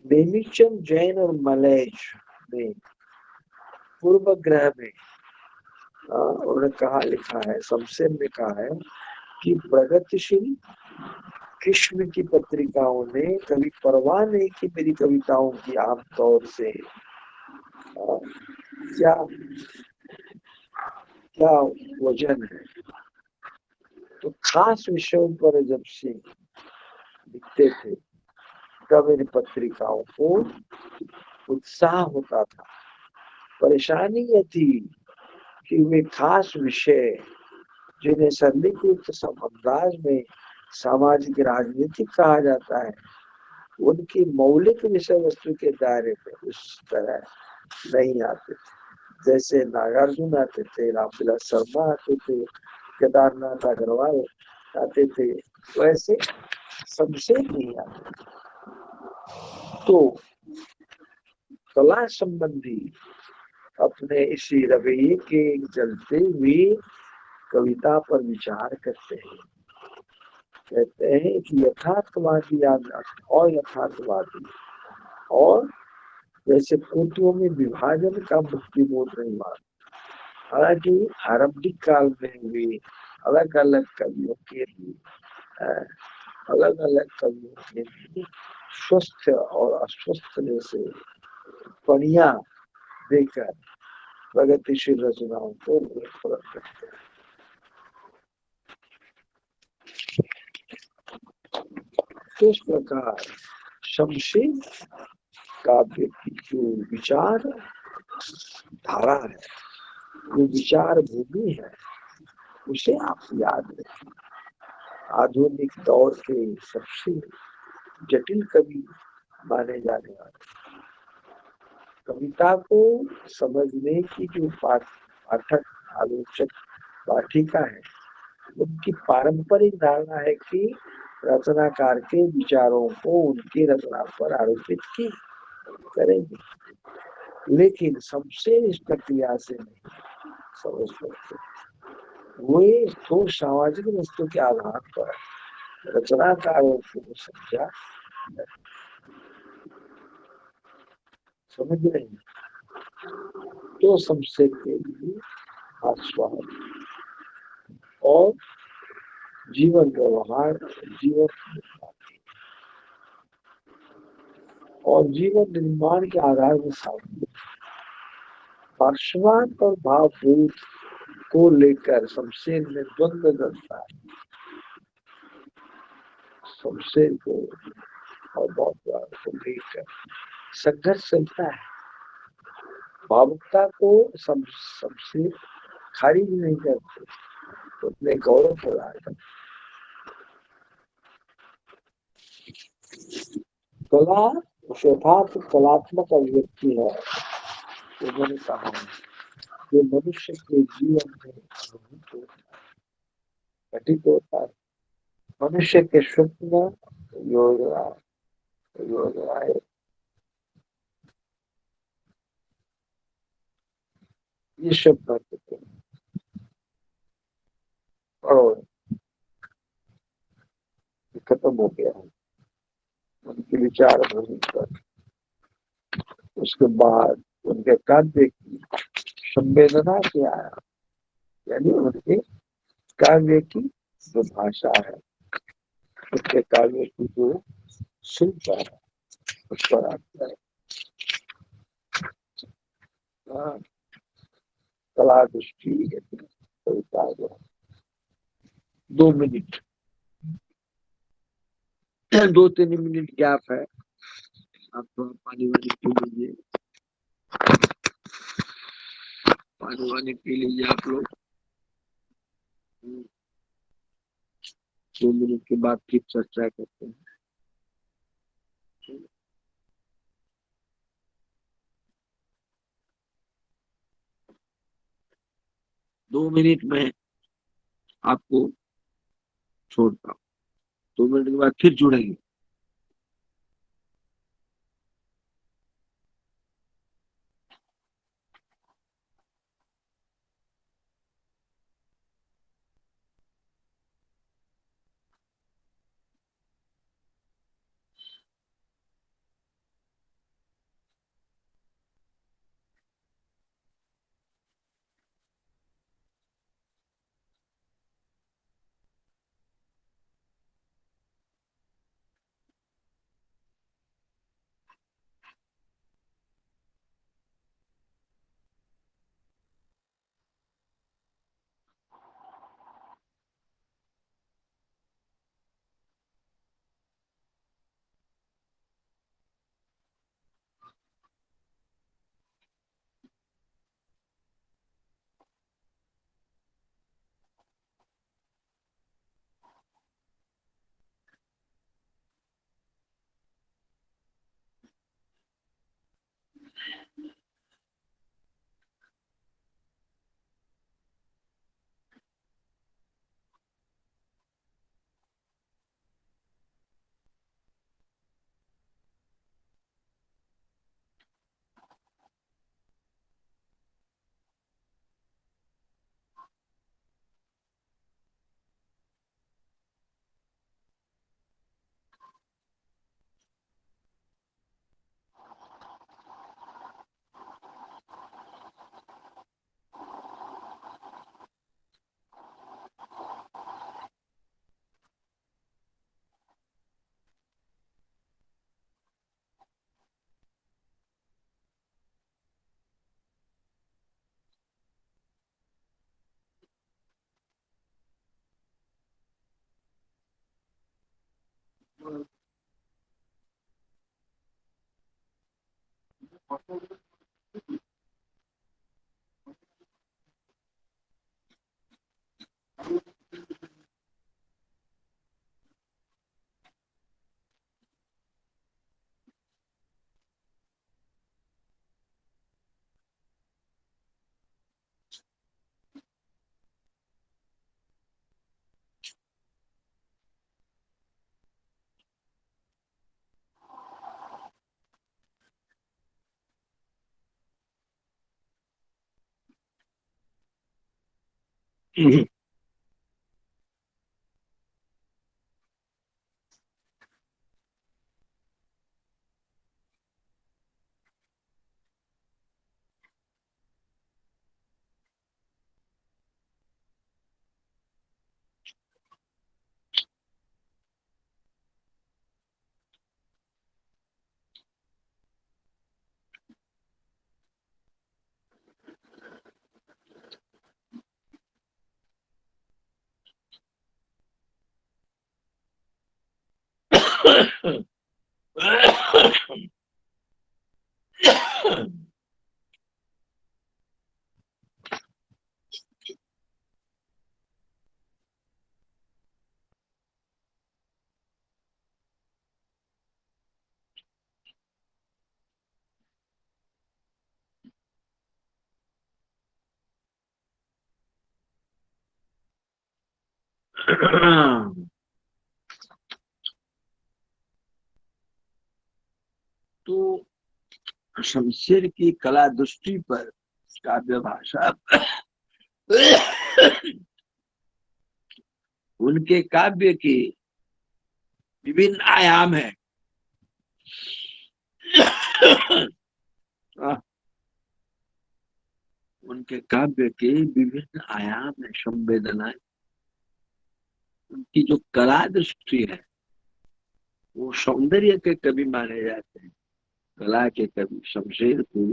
नेमीचंद जैन और मलयज ने पूर्व ग्रह में उन्होंने कहा लिखा है शमशेर ने कहा है कि प्रगतिशील किस्म की पत्रिकाओं ने कभी परवाह नहीं कि मेरी कविताओं की आमतौर से क्या क्या वजन है। तो खास विषयों पर जब से लिखते थे तब मेरी पत्रिकाओं को उत्साह होता था। परेशानी यह थी कि वे खास विषय जिन्हें सरलीकृत अंदाज में सामाजिक राजनीतिक कहा जाता है, उनकी मौलिक विषय वस्तु के दायरे में उस तरह नहीं आते थे। जैसे नागार्जुन आते थे, रामविलास शर्मा आते थे, केदारनाथ अग्रवाल आते थे, वैसे शमशेर नहीं आते। तो कला संबंधी अपने इसी रवैये के चलते हुए कविता पर विचार करते हैं। कहते हैं कि यथार्थवादी और यथार्थवादी और जैसे कोटियों में विभाजन का मुक्ति बोध नहीं मानते। हालांकि आरंभिक काल में भी अलग अलग कवियों के लिए अलग अलग कवियों के लिए स्वस्थ और अस्वस्थ से पणिया देकर प्रगतिशील रचनाओं को प्रकट करते हैं। इस प्रकार शमशेर काव्य की जो विचार धारा है, जो विचार भूमि है, उसे आप याद रखें। आधुनिक दौर के सबसे जटिल कवि माने जाने वाले कविता को समझने की जो पाठक आलोचक पाठिका है, उनकी पारंपरिक धारणा है कि रचनाकार के विचारों को उनकी रचना पर आरोपित की करेंगे, लेकिन शमशेर इस प्रक्रिया से नहीं समझ सकते। वे तो सामाजिक वस्तु के आधार पर रचनाकारों को समझा, समझ रहे हैं। तो शमशेर के लिए आस्वाद और जीवन व्यवहार, जीवन और जीवन निर्माण के आधार में शामिल पार्श्वान और भावभूत को लेकर शमशेर में द्वंद्व करता है। शमशेर को और भावुकता को लेकर संघर्ष चलता है। भावुकता को शमशेर खारिज नहीं करते, उसमें गौरव प्रदान करते। कला यथार्थ कलात्मक अभिव्यक्ति है, उन्होंने कहा, जो मनुष्य के जीवन में घटित होता है। मनुष्य के स्वप्न, योजनाएं, ये सब करते हैं और खत्म हो गया है उनके विचार पर। उसके बाद उनके काव्य की संवेदना से आया, यानी उनके काव्य की जो भाषा है, उसके काव्य की जो शिल्प है, उस पर आता है। कला दृष्टि कविता 2 मिनट 2-3 मिनट गैप है, आप थोड़ा पानी वानी पी लीजिए, पानी वानी पी लीजिए आप लोग। 2 मिनट के बाद फिर चर्चा करते हैं। 2 मिनट में आपको छोड़ता हूँ, 2 मिनट के बाद फिर जुड़ेंगे। तो शमशेर की कला दृष्टि पर काव्य भाषा उनके काव्य के विभिन्न आयाम है। उनके काव्य के विभिन्न आयाम है, संवेदनाएं। उनकी जो कला दृष्टि है वो सौंदर्य के कवि माने जाते हैं। कला के कवि शमशेर को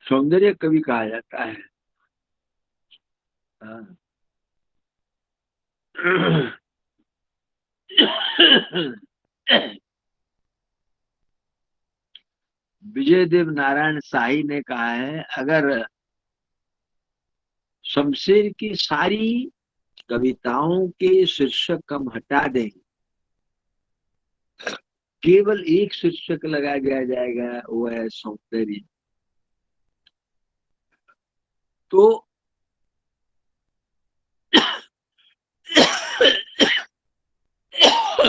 सौंदर्य कवि कहा जाता है। हाँ। विजयदेव नारायण शाही ने कहा है, अगर शमशेर की सारी कविताओं के शीर्षक हम हटा दें, केवल एक शीर्षक लगा दिया जाएगा, वो है सौंदर्य, तो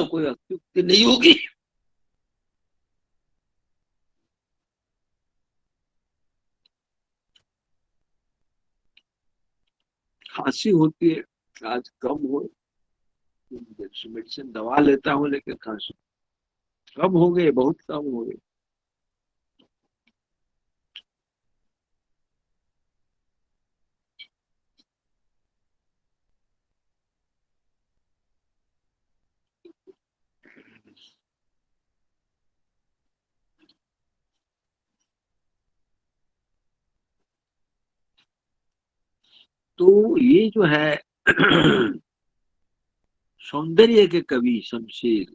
कोई अत्युक्ति नहीं होगी। खांसी होती है, आज कम हो, मेडिसिन दवा लेता हूँ लेकिन खांसी कम हो गई, बहुत कम हो गई। तो ये जो है सौंदर्य के कवि शमशेर,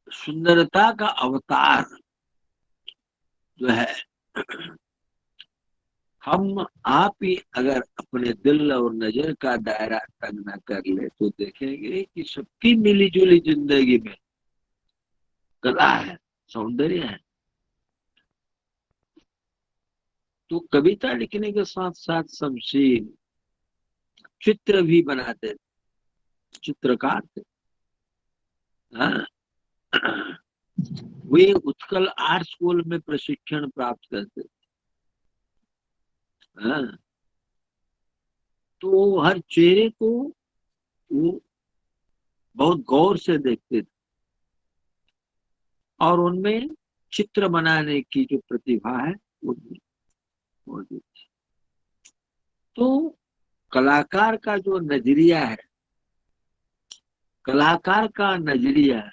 सुंदरता का अवतार जो है, हम आप ही अगर अपने दिल और नजर का दायरा तंग न कर ले तो देखेंगे कि सबकी मिली जुली जिंदगी में कला है, सौंदर्य है। तो कविता लिखने के साथ साथ शमशेर चित्र भी बनाते, चित्रकार थे। हाँ? वे उत्कल आर्ट स्कूल में प्रशिक्षण प्राप्त करते। हाँ? तो हर चेहरे को वो बहुत गौर से देखते थे और उनमें चित्र बनाने की जो प्रतिभा है वो मौजूद थी। तो कलाकार का जो नजरिया है, कलाकार का नजरिया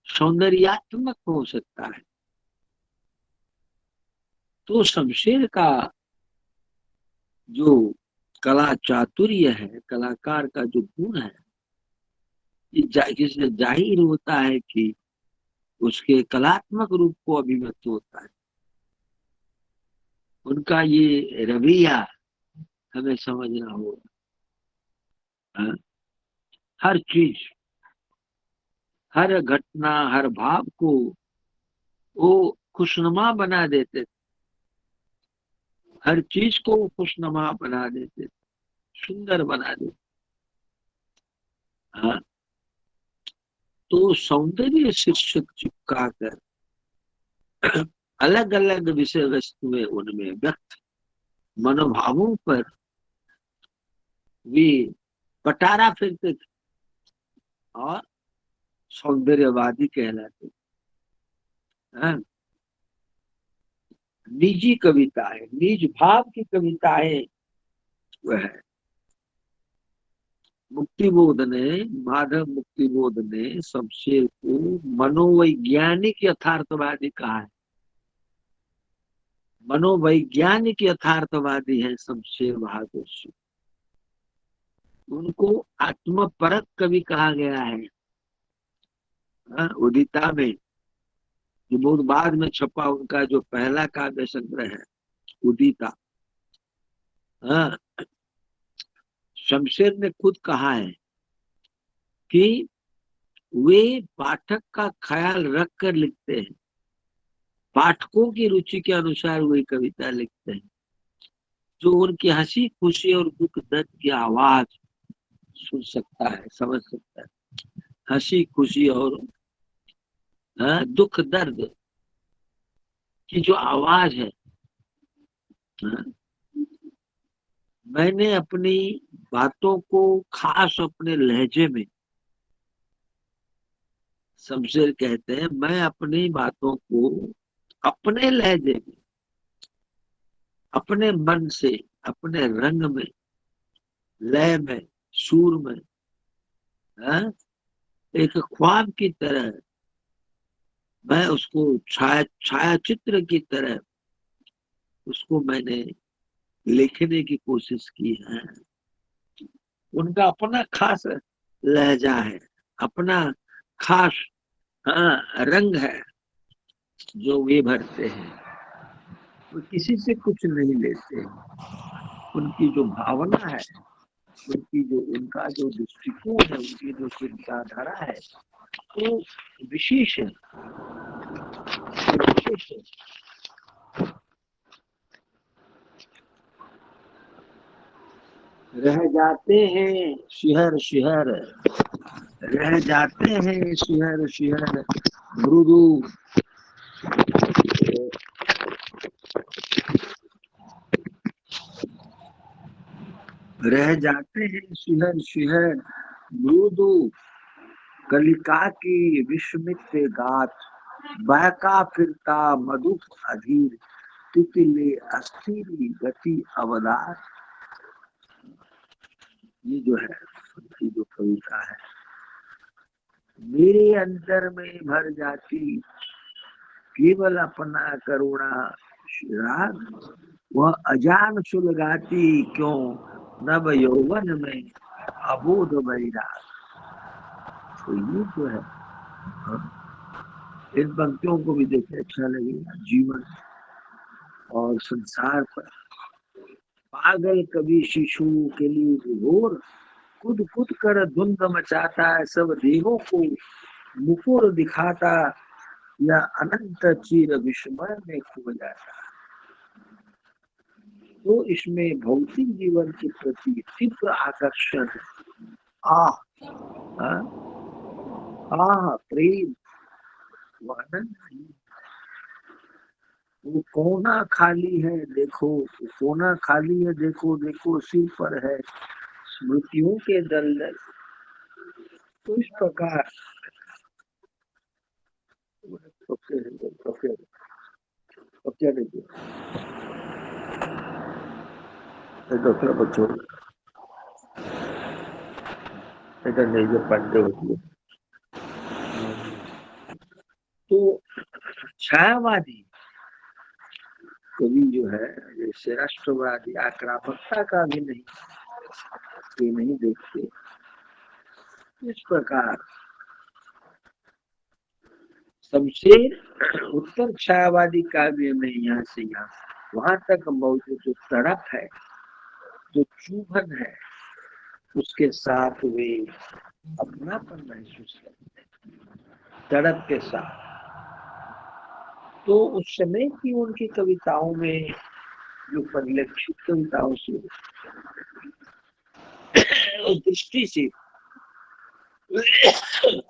सौंदर्यात्मक हो सकता है। तो शमशेर का जो कला चातुर्य है, कलाकार का जो गुण है, जिससे जाहिर होता है कि उसके कलात्मक रूप को अभिव्यक्त होता है। उनका ये रवैया हमें समझना होगा। हाँ? हर चीज, हर घटना, हर भाव को वो खुशनुमा बना देते थे। हर चीज को वो खुशनुमा बना देते थे, सुंदर बना देते। हाँ? तो सौंदर्य शीर्षक चिपका कर अलग अलग विषय वस्तुएं उनमें व्यक्त मनोभावों पर वे पटारा फिरते थे और सौंदर्यवादी कहलाते थे। हाँ? निजी कविताएं, निज भाव की कविताएं वह मुक्तिबोध ने, माधव मुक्तिबोध ने शमशेर को मनोवैज्ञानिक यथार्थवादी कहा है। मनोवैज्ञानिक यथार्थवादी है शमशेर बहादुर सिंह। उनको आत्मपरक कवि कहा गया है। हाँ, उदिता में, जो बहुत बाद में छपा उनका जो पहला काव्य संग्रह है उदिता। हाँ, शमशेर ने खुद कहा है कि वे पाठक का ख्याल रख कर लिखते हैं, पाठकों की रुचि के अनुसार वे कविता लिखते हैं। जो उनकी हंसी खुशी और दुख दर्द की आवाज सुन सकता है, समझ सकता है, हंसी खुशी और दुख दर्द की जो आवाज है। हाँ? मैंने अपनी बातों को खास अपने लहजे में, शमशेर कहते हैं, मैं अपनी बातों को अपने लहजे में, अपने मन से, अपने रंग में, लय में, सुर में, हाँ? एक ख्वाब की तरह मैं उसको छाया चित्र की तरह उसको मैंने लिखने की कोशिश की है। उनका अपना खास लहजा है, अपना खास रंग है जो वे भरते हैं। वो किसी से कुछ नहीं लेते। उनकी जो भावना है, उनकी जो, उनका जो दृष्टिकोण है, उनकी जो चिंताधारा है, वो विशेष है, विशेष है। रह जाते हैं शिहर शिहर, रह जाते हैं शिहर शिहर मृदु, रह जाते हैं शिहर शिहर मृदु, कलिका की विस्मित गाथ, बहका फिरता मधुप अधीर, तितली अस्थिर गति अवदार। ये जो है उनकी जो कविता है, मेरे अंतर में भर जाती केवल अपना करुणा राग, वह अजान सुलगाती क्यों नव यौवन में अबोध बैराग। तो ये जो है, इन पंक्तियों को भी देखे अच्छा लगेगा। जीवन और संसार पर पागल कवि शिशु के लिए विभोर, कूद कूद कर धुंध मचाता है, सब देहों को मुकुर दिखाता, या अनंत चीर विस्मय में खो जाता। तो इसमें भौतिक जीवन के प्रति तीव्र आकर्षण, आह प्रेम, आनंद। वो कोना खाली है देखो, कोना खाली है देखो, देखो सिर पर है स्मृतियों के दलदल। तो इस प्रकार डॉक्टर बच्चों এটা নিজে पढ़ते होती है। तो छायावादी कवि जो है, जैसे राष्ट्रवादी आक्रामकता का भी नहीं, ये नहीं देखते। इस प्रकार शमशेर उत्तर छायावादी काव्य में यहाँ से यहाँ वहां तक मौजूद जो तड़प है, जो चुभन है, उसके साथ वे अपनापन महसूस करते हैं, तड़प के साथ। तो उस समय की उनकी कविताओं में जो परिलक्षित कविताओं से उस दृष्टि से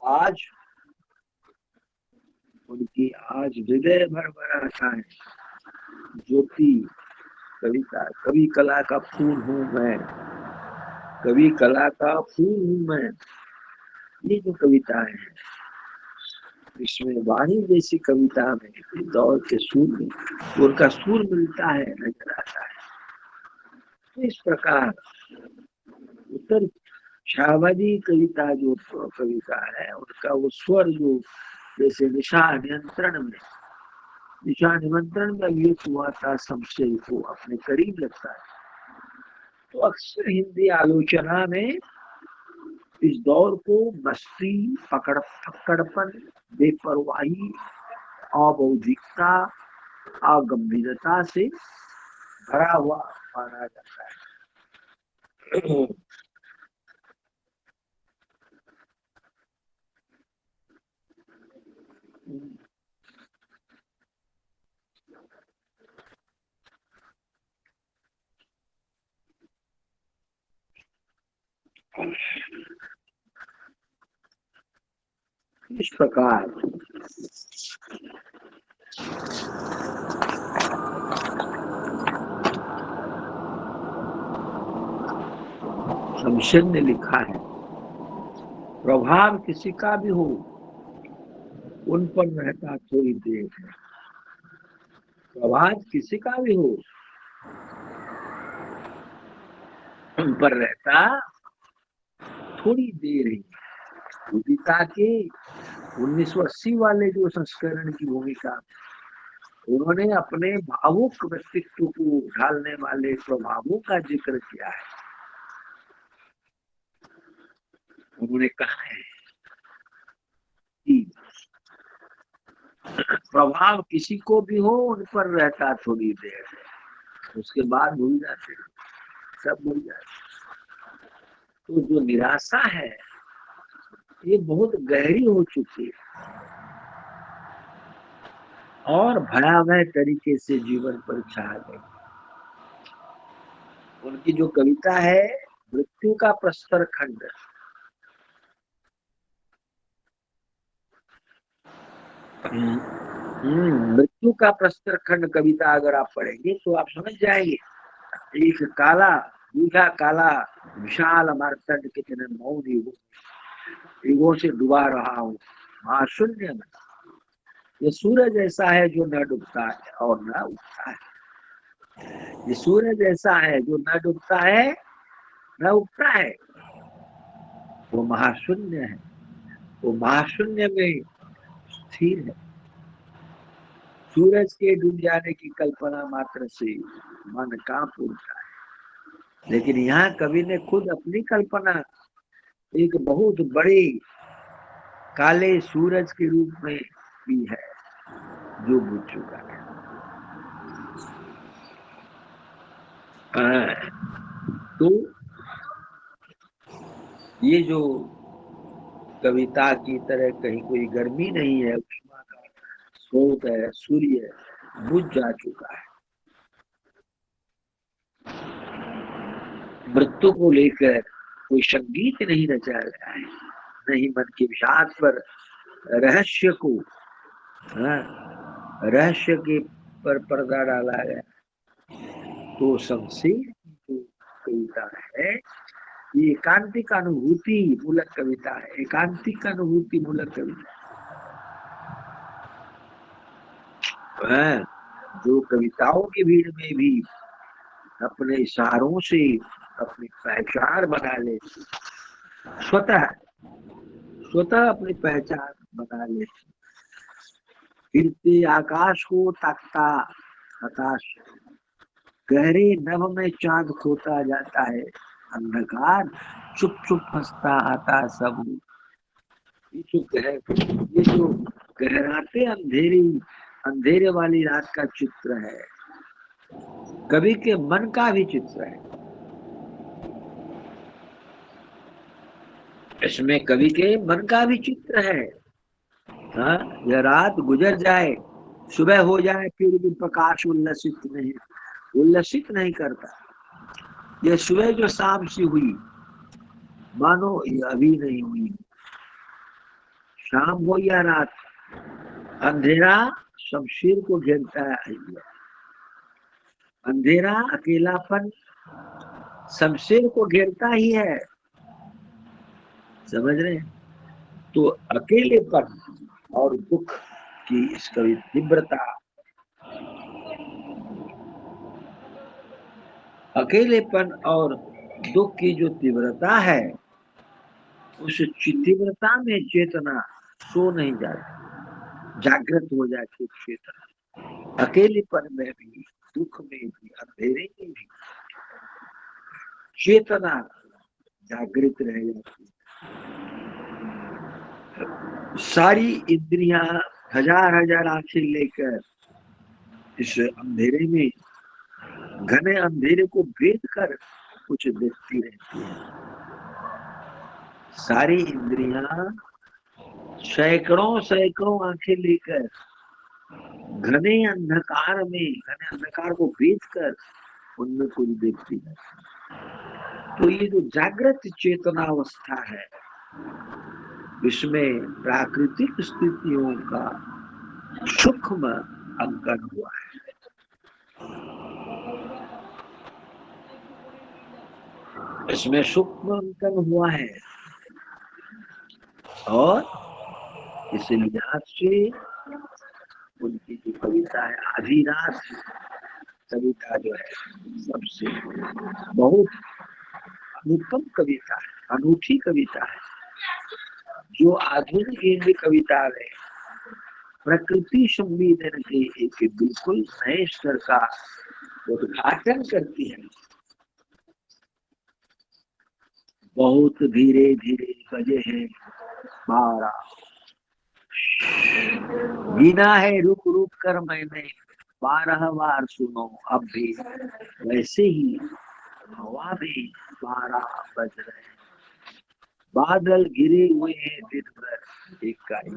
आज उनकी आज हृदय भरभराता है। ज्योति कविता, कवि कला का फूल हूँ मैं, कवि कला का फूल हूँ मैं, ये जो कविताएं हैं, इसमें वाणी जैसी कविता में दौर के सूर में उनका सूर मिलता है, नजर आता है। तो इस प्रकार उत्तर छायावादी कविता जो कविता है, उनका वो स्वर जो जैसे निशा नियंत्रण में अभियुक्त हुआ था, शमशेर को अपने करीब लगता है। तो अक्सर हिंदी आलोचना में इस दौर को मस्ती, पकड़पन, बेपरवाही, अबौधिकता, अगंभीरता से भरा हुआ माना जाता है। इस प्रकार शमशेर ने लिखा है, प्रभाव किसी का भी हो उन पर रहता थोड़ी देर है। प्रभाव किसी का भी हो उन पर रहता थोड़ी देर है। उदिता के 1980 वाले जो संस्करण की भूमिका, उन्होंने अपने भावुक व्यक्तित्व को ढालने वाले प्रभावों का जिक्र किया है। उन्होंने कहा है कि प्रभाव किसी को भी हो उन पर रहता थोड़ी देर, उसके बाद भूल जाते, सब भूल जाते। तो जो निराशा है ये बहुत गहरी हो चुकी है और भयावह तरीके से जीवन पर छा गई। उनकी जो कविता है मृत्यु का प्रस्तर खंड, मृत्यु का प्रस्तर खंड कविता अगर आप पढ़ेंगे तो आप समझ जाएंगे। एक काला दूल्हा काला विशाल मार्तंड कितने मौन युगों से डुबा रहा हूँ महाशून्य में। ये सूरज ऐसा है जो न डूबता है और न उगता है। ये सूरज ऐसा है जो न डूबता है न उगता है। वो महाशून्य है, वो महाशून्य में स्थिर है। सूरज के डूब जाने की कल्पना मात्र से मन कांप उठता है। लेकिन यहाँ कवि ने खुद अपनी कल्पना एक बहुत बड़े काले सूरज के रूप में की है जो बुझ चुका है। तो ये जो कविता की तरह कहीं कोई गर्मी नहीं है, उष्मा का स्रोत है, सूर्य बुझ जा चुका है। मृत्यु को लेकर कोई संगीत नहीं रचा गया है, नहीं मन के विषाद पर रहस्य को रहस्य के पर पर्दा डाला गया। तो शमशेर की जो कविता है ये एकांतिक अनुभूति मूलक कविता है, एकांतिक अनुभूति मूलक कविता है। जो कविताओं की भीड़ में भी अपने इशारों से अपनी पहचान बना ले, स्वतः अपनी पहचान बना ले। फिरते आकाश को ताकता हताश, गहरे नभ में चांद खोता जाता है। अंधकार चुप चुप हंसता आता सब। ये जो गहराते अंधेरी अंधेरे वाली रात का चित्र है, कवि के मन का भी चित्र है। इसमें कवि के मन का भी चित्र है। हाँ, यह रात गुजर जाए, सुबह हो जाए, फिर भी प्रकाश उल्लसित नहीं करता। यह सुबह जो शाम सी हुई, मानो ये अभी नहीं हुई। शाम हो या रात, अंधेरा शमशीर को घेरता है। अंधेरा अकेलापन शमशीर को घेरता ही है, समझ रहे हैं? तो अकेलेपन और दुख की इस कवि तीव्रता, अकेलेपन और दुख की जो तीव्रता है, उस तीव्रता में चेतना सो नहीं जाती, जागृत हो जाती चेतना। अकेलेपन में भी, दुख में भी, अंधेरे में भी चेतना जागृत रह जाती। सारी इंद्रियां हजार हजार आंखें लेकर इस अंधेरे में, घने अंधेरे को भेद कर कुछ देखती रहती है। सारी इंद्रियां सैकड़ों सैकड़ों आंखें लेकर घने अंधकार को भेद कर उनमें कुछ देखती है। तो ये जो जागृत चेतनावस्था है, इसमें प्राकृतिक स्थितियों का सूक्ष्म अंकन हुआ है। इसमें सूक्ष्म अंकन हुआ है, और इस लिहाज से उनकी जो कविता है, आधी रात कविता जो है, सबसे बहुत अनुपम कविता है, अनूठी कविता है, जो आधुनिक हिंदी कविता में प्रकृति संवेदन के एक बिल्कुल नए स्तर का उद्घाटन करती है। बहुत धीरे धीरे बजे हैं 12, गिना है रुक रुक कर मैंने 12 बार, सुनो अब भी वैसे ही हवा में 12 बज रहे हैं। बादल घिरे हुए हैं दिन भर एकाएक।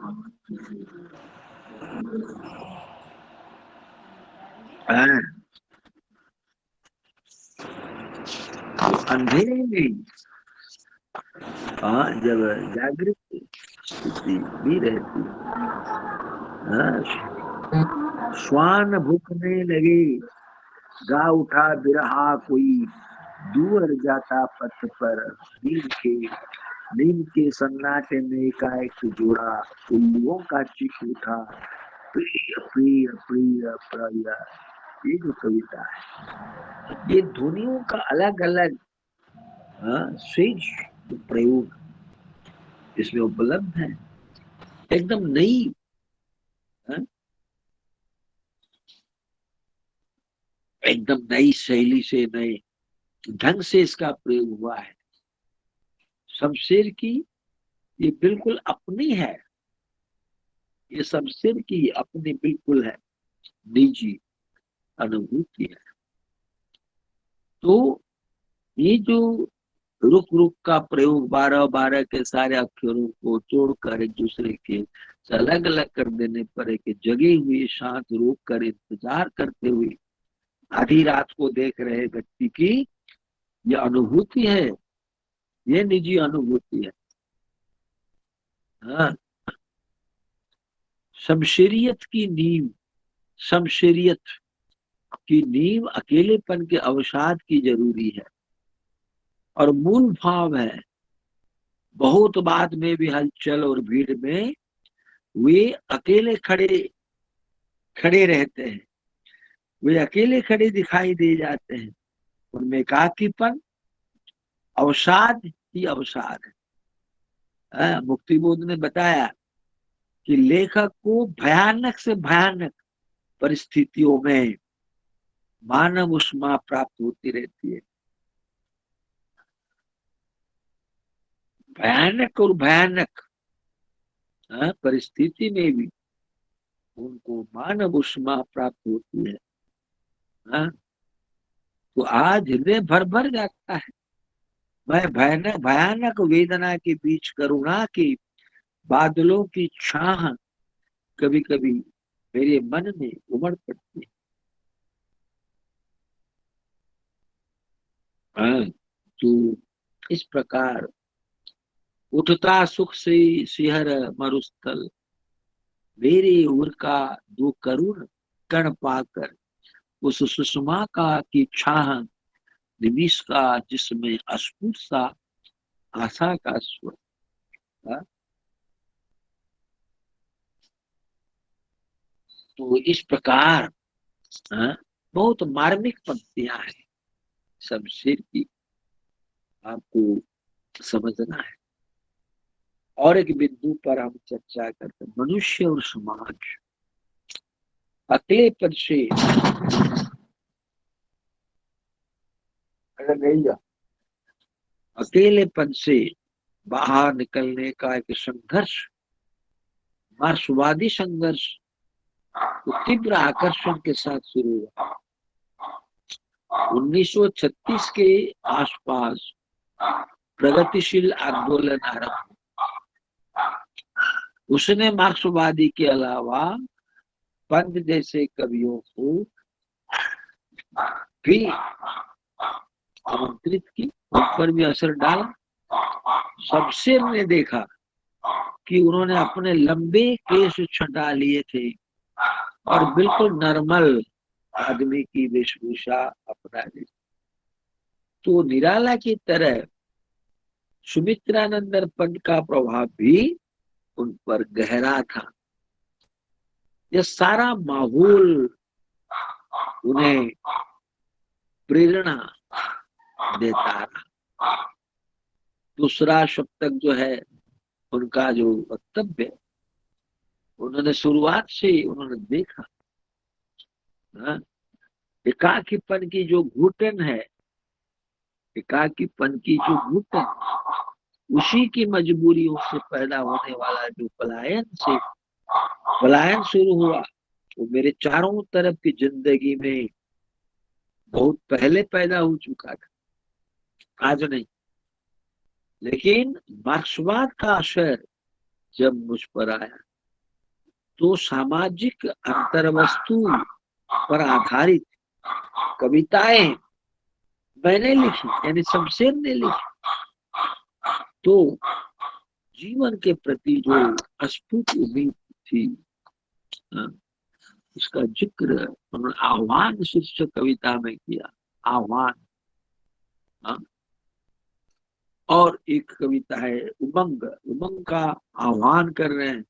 अंधेरे में जब जागृत स्थिति भी रहती, श्वान भूखने लगे, गा उठा बिरहा कोई, दूर जाता पथ पर नीम के सन्नाटे में एकाएक जोड़ा उल्लुओं का चीख उठा, प्रिय प्रिय प्रिय प्रिय। ये जो कविता है, ये ध्वनियों का अलग अलग स्वेज प्रयोग इसमें उपलब्ध है। एकदम नई एकदम नई शैली से, नए ढंग से इसका प्रयोग हुआ है। शमशेर की ये बिल्कुल अपनी है, ये शमशेर की अपनी बिल्कुल है, निजी अनुभूति है। तो ये जो रुक रुक का प्रयोग 12-12 के सारे अक्षरों को जोड़कर एक दूसरे के अलग अलग कर देने पर एक जगे हुए शांत रोक कर इंतजार करते हुए आधी रात को देख रहे व्यक्ति की यह अनुभूति है, ये निजी अनुभूति है। हाँ, शमशेरियत की नींव अकेलेपन के अवसाद की जरूरी है, और मूल भाव है बहुत बाद में भी हलचल और भीड़ में वे अकेले खड़े रहते हैं, वे अकेले खड़े दिखाई दे जाते हैं। उनमें एकाकीपन अवसाद ही अवसाद है। मुक्ति बोध ने बताया कि लेखक को भयानक से भयानक परिस्थितियों में मानव उष्मा प्राप्त होती रहती है। भयानक और भयानक परिस्थिति में भी उनको मानव उष्मा प्राप्त होती है। हाँ? तो आज हृदय भर भर जाता है। मैं भयानक भयानक वेदना के बीच करुणा के बादलों की छाह कभी कभी मेरे मन में उमड़ पड़ती है। हाँ, तो इस प्रकार उठता सुख से शिहर मरुस्थल, मेरे उर का दो करुण कण पाकर, उस सुषमा का की छाह निमिष का जिसमें अस्फुट सा आशा का स्वर। हाँ, तो इस प्रकार हाँ, बहुत मार्मिक पंक्तियां हैं शमशेर की, आपको समझना है। और एक बिंदु पर हम चर्चा करते हैं, मनुष्य और समाज। अकेलेपन से अकेलेपन से बाहर निकलने का एक संघर्ष, मार्क्सवादी संघर्ष तो तीव्र आकर्षण के साथ शुरू हुआ। 1936 के आसपास प्रगतिशील आंदोलन आरंभ। उसने मार्क्सवादी के अलावा पंत जैसे कवियों को भी आमंत्रित की, उन पर भी असर डाला। शमशेर ने देखा कि उन्होंने अपने लंबे केश छटा लिए थे और बिल्कुल नॉर्मल आदमी की वेशभूषा अपना ली। तो निराला की तरह सुमित्रानंद पंत का प्रभाव भी उन पर गहरा था। यह सारा माहौल उन्हें प्रेरणा देता रहा। दूसरा शतक जो है उनका जो वक्तव्य, उन्होंने शुरुआत से उन्होंने देखा एकाकीपन की जो घुटन है, एकाकीपन की जो घुटन, उसी की मजबूरियों से पैदा होने वाला जो पलायन शुरू हुआ, वो मेरे चारों तरफ की जिंदगी में बहुत पहले पैदा हो चुका था, आज नहीं। लेकिन मार्क्सवाद का असर जब मुझ पर आया तो सामाजिक अंतर्वस्तु पर आधारित कविताएं मैंने लिखी, यानी शमशेर ने लिखी। तो जीवन के प्रति जो अस्फुट उम्मीद थी, उसका जिक्र उन्होंने आह्वान शीर्षक कविता में किया। आह्वान। और एक कविता है उमंग। उमंग का आह्वान कर रहे हैं,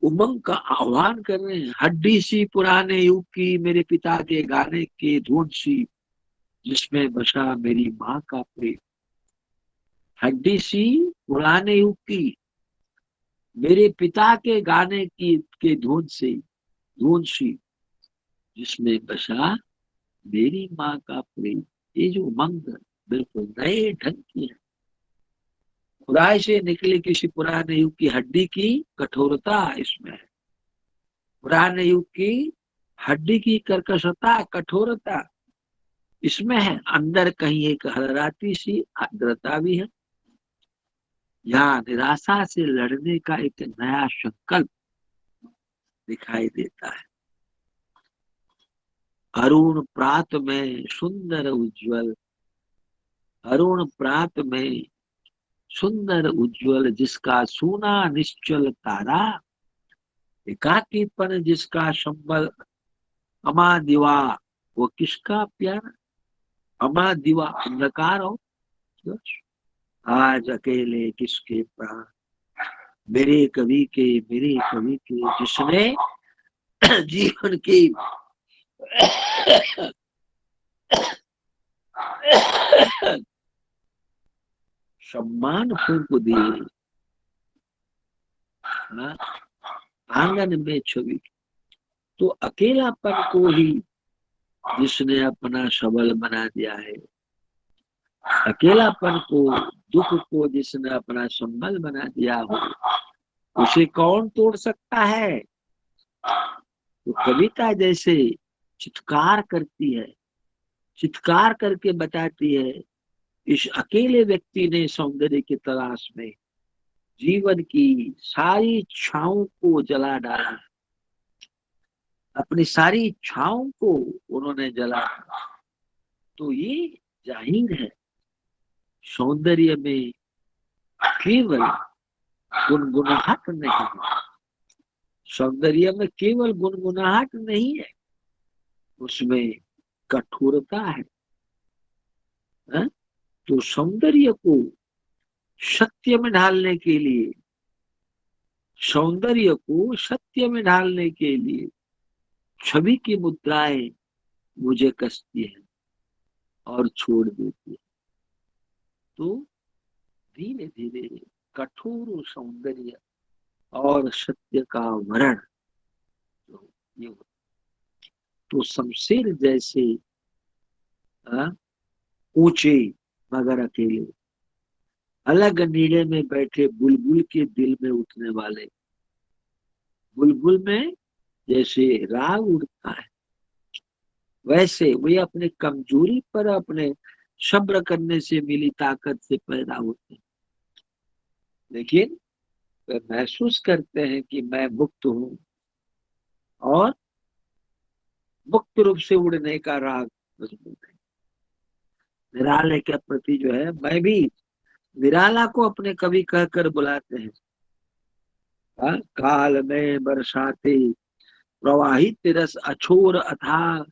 उमंग का आह्वान कर रहे हैं। हड्डी सी पुराने युग की मेरे पिता के गाने के धुन सी, जिसमें बसा मेरी माँ का प्रेम। हड्डी सी पुराने युग की मेरे पिता के गाने की के धुन सी, जिसमें बसा मेरी माँ का प्रेम। ये जो उमंग बिल्कुल नए ढंग की है, खुदाई से निकले किसी पुराने युग की हड्डी की कठोरता इसमें है। पुराने युग की हड्डी की कर्कशता, कठोरता इसमें है। अंदर कहीं एक हराती सी आर्द्रता भी है। यहाँ निराशा से लड़ने का एक नया संकल्प दिखाई देता है। अरुण प्रात में सुंदर उज्जवल, अरुण प्रात में सुंदर उज्जवल, जिसका सोना निश्चल तारा, एकाकीपन जिसका संबल, अमा दिवा वो किसका प्यारा। अमा दिवा अंधकार हो, आज अकेले किसके प्राण, मेरे कवि के जिसने जीवन की सम्मान फूंक दिए आंगन में छवि। तो अकेलापन को ही जिसने अपना सबल बना दिया है, अकेलापन को दुख को जिसने अपना संबल बना दिया हो, उसे कौन तोड़ सकता है। तो कविता जैसे चित्कार करती है, चित्कार करके बताती है, इस अकेले व्यक्ति ने सौंदर्य की तलाश में जीवन की सारी इच्छाओं को जला डाला, अपनी सारी इच्छाओं को उन्होंने जला। तो ये जाहिर है सौंदर्य में केवल गुनगुनाहट नहीं, सौंदर्य में केवल गुनगुनाहट नहीं है, उसमें कठोरता है। तो सौंदर्य को सत्य में ढालने के लिए, सौंदर्य को सत्य में ढालने के लिए छवि की मुद्राएं मुझे कसती है और छोड़ देती है। तो धीरे धीरे कठोर सौंदर्य और सत्य का वर्ण तो ये, तो शमशेर जैसे ऊंचे मगर अकेले, अलग नीले में बैठे बुलबुल के दिल में उठने वाले, बुलबुल में जैसे राग उठता है वैसे वे अपने कमजोरी पर अपने सब्र करने से मिली ताकत से पैदा होते हैं, लेकिन वे महसूस करते हैं कि मैं मुक्त हूं और मुक्त रूप से उड़ने का राग मजबूत है। निराले के प्रति जो है, मैं भी निराला को अपने कवि कहकर बुलाते हैं। काल में बरसाते प्रवाहित रस अछोर अथा,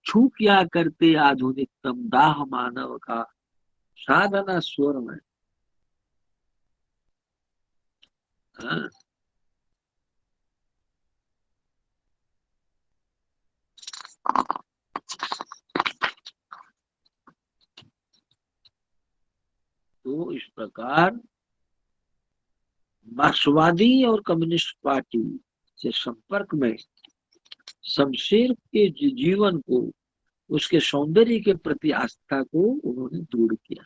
छू क्या करते आधुनिकतम दाह मानव का, साधना स्वर में। तो इस प्रकार मार्क्सवादी और कम्युनिस्ट पार्टी से संपर्क में शमशेर के जीवन को, उसके सौंदर्य के प्रति आस्था को उन्होंने दूर किया।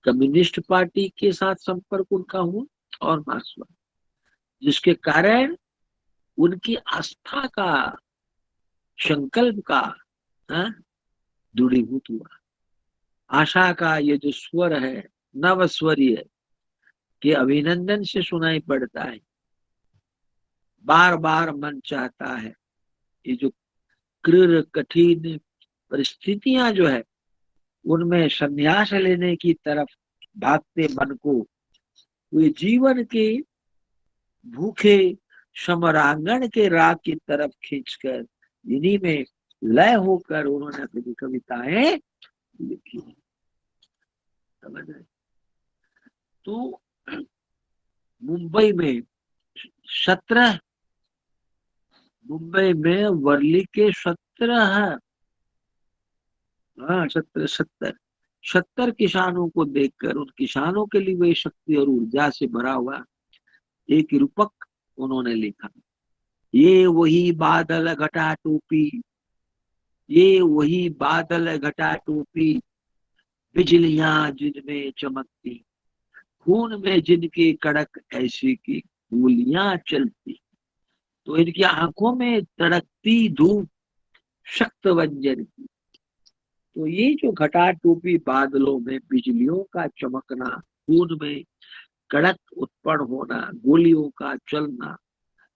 कम्युनिस्ट पार्टी के साथ संपर्क उनका हुआ और मार्क्सवादी, जिसके कारण उनकी आस्था का, संकल्प का दृढ़ीभूत हुआ। आशा का ये जो स्वर है, नव स्वरीय के अभिनंदन से सुनाई पड़ता है। बार बार मन चाहता है, ये जो क्रूर कठिन परिस्थितियां जो है उनमें संन्यास लेने की तरफ भागते मन को वे जीवन के भूखे समरांगण के राग की तरफ खींचकर इन्हीं में लय होकर उन्होंने अपनी कविताएं लिखी। समझ रहे? तो मुंबई में 17, मुंबई में वर्ली के 17 70 किसानों को देखकर उन किसानों के लिए वे शक्ति और ऊर्जा से भरा हुआ एक रूपक उन्होंने लिखा। ये वही बादल घटा टोपी, ये वही बादल घटा टोपी, बिजलियां जिनमें चमकती, खून में जिनके कड़क ऐसी की गोलियां चलती। तो इनकी आंखों में तड़कती धूप शक्त वंजन की। तो ये जो घटा टोपी बादलों में बिजलियों का चमकना, खून में कड़क उत्पन्न होना, गोलियों का चलना,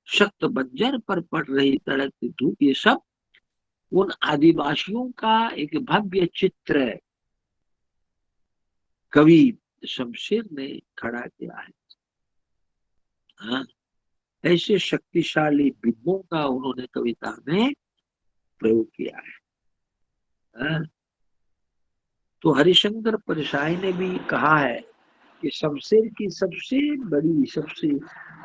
शक्त बंजर पर पड़ रही तड़कती धूप, ये सब उन आदिवासियों का एक भव्य चित्र है, कवि शमशेर ने खड़ा किया है। ऐसे शक्तिशाली बिंबों का उन्होंने कविता में प्रयोग किया है। तो हरिशंकर परसाई ने भी कहा है कि शमशेर की सबसे बड़ी, सबसे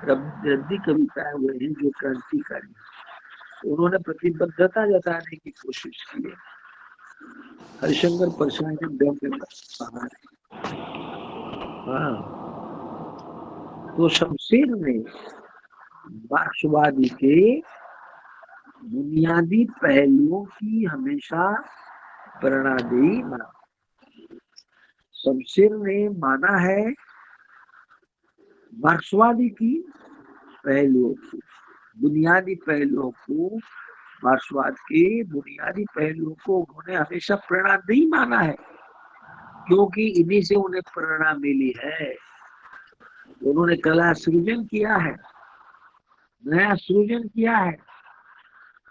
रद्दी कविता है वह है जो क्रांतिकारी। उन्होंने प्रतिबद्धता जताने की कोशिश की है। हरिशंकर परसाई ने व्यंग कहा है। तो शमशेर ने मार्क्सवादी के बुनियादी पहलुओं की हमेशा प्रेरणादेयी माना। शमशेर ने माना है मार्क्सवादी की पहलुओं को, बुनियादी पहलुओं को, मार्क्सवाद के बुनियादी पहलुओं को उन्होंने हमेशा प्रेरणा नहीं माना है, क्योंकि इन्हीं से उन्हें प्रेरणा मिली है। उन्होंने कला सृजन किया है, नया सृजन किया है।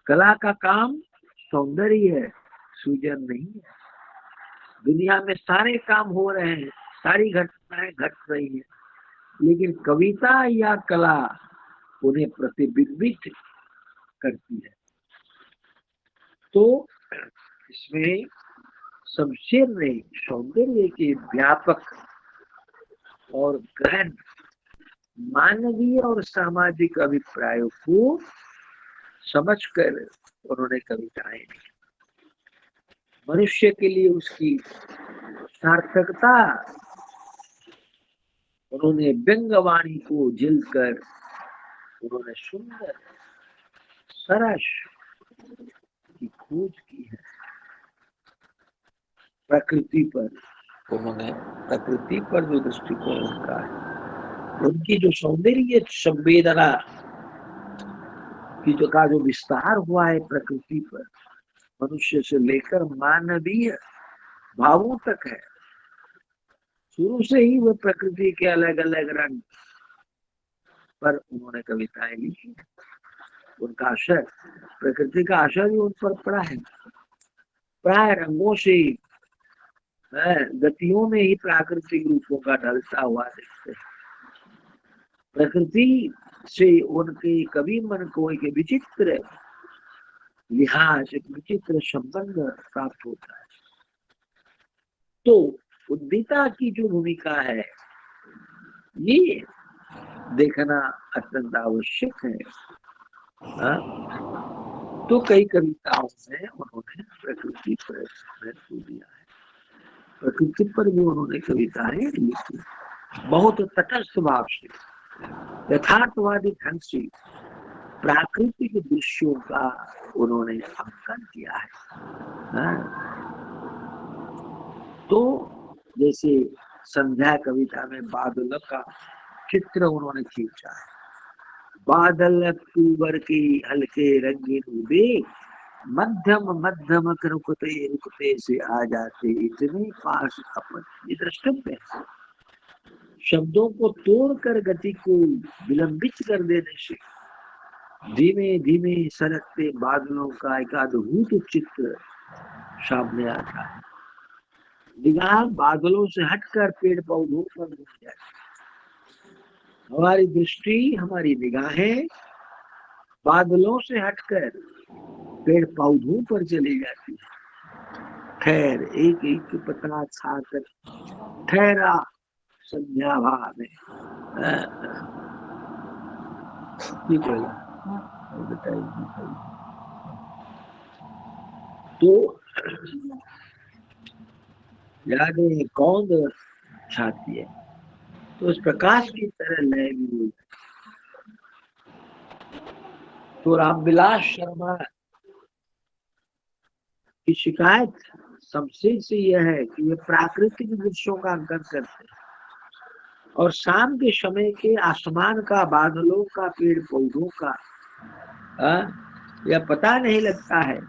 कला का काम सौंदर्य है, सृजन नहीं है। दुनिया में सारे काम हो रहे हैं, सारी घटनाएं घट रही हैं, लेकिन कविता या कला उन्हें प्रतिबिंबित करती है। तो इसमें शमशेर ने सौंदर्य के व्यापक और गहन मानवीय और सामाजिक अभिप्रायों को समझकर उन्होंने कविताएं लिखी। मनुष्य के लिए उसकी सार्थकता उन्होंने व्यंग्यवाणी को झेलकर उन्होंने सुंदर सरस की खोज की है। प्रकृति पर उन्होंने, प्रकृति पर जो दृष्टिकोण उनका है, उनकी जो सौंदर्य संवेदना की जो विस्तार हुआ है प्रकृति पर, मनुष्य से लेकर मानवीय भावों तक है। शुरू से ही वो प्रकृति के अलग अलग रंग पर उन्होंने कविताएं लिखी। उनका असर, प्रकृति का असर भी उन पर पड़ा है। प्राय रंगों से, गतियों में ही प्राकृतिक रूपों का ढलता हुआ देखते हैं। प्रकृति से उनके कवि मन को एक विचित्र लिहाज, एक विचित्र संबंध प्राप्त होता है। तो उद्दीता की जो भूमिका है, ये देखना अत्यंत आवश्यक है। तो कई कविताओं में उन्होंने प्रकृति पर महत्व दिया है, प्रकृति पर भी उन्होंने कविताएं लिखी, बहुत तटस्थ भाव से, यथार्थवादी ढंग से प्राकृतिक दृश्यों का उन्होंने अंकन किया है। तो जैसे संध्या कविता में बादल का चित्र उन्होंने खींचा है। बादल अक्टूबर के हल्के रंगीन उदे, मध्यम मध्यम रुकते रुकते से आ जाते इतने पास अपन। ये द्रष्टव्य है। शब्दों को तोड़कर गति को विलंबित कर देने से धीमे धीमे सरकते बादलों का एक अद्भुत चित्र सामने आता है। निगाह बादलों से हटकर पेड़ पौधों पर घूम जाती है। हमारी दृष्टि, हमारी निगाहें बादलों से हटकर पेड़ पौधों पर चली जाती है। ठहर एक एक पत्ता खाकर ठहरा संध्या भाव में। तो यादें कौन छाती है, तो इस प्रकाश की तरह लय भी हुई। तो रामविलास शर्मा की शिकायत शमशेर से यह है कि वे प्राकृतिक दृश्यों का अंकन करते हैं और शाम के समय के आसमान का, बादलों का, पेड़ पौधों का यह पता नहीं लगता है।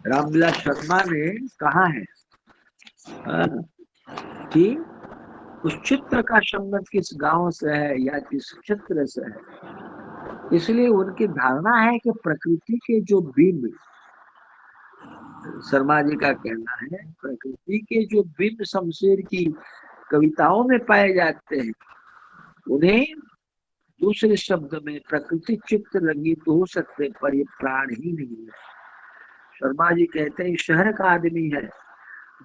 रामविलास शर्मा ने कहा है कि उस चित्र का संबंध किस गांव से है या किस क्षेत्र से है। इसलिए उनकी धारणा है कि प्रकृति के जो बिंब, शर्मा जी का कहना है, प्रकृति के जो बिंब शमशेर की कविताओं में पाए जाते हैं, उन्हें दूसरे शब्द में प्रकृति चित्र रंगीत हो सकते, पर ये प्राण ही नहीं है। शर्मा जी कहते हैं शहर का आदमी है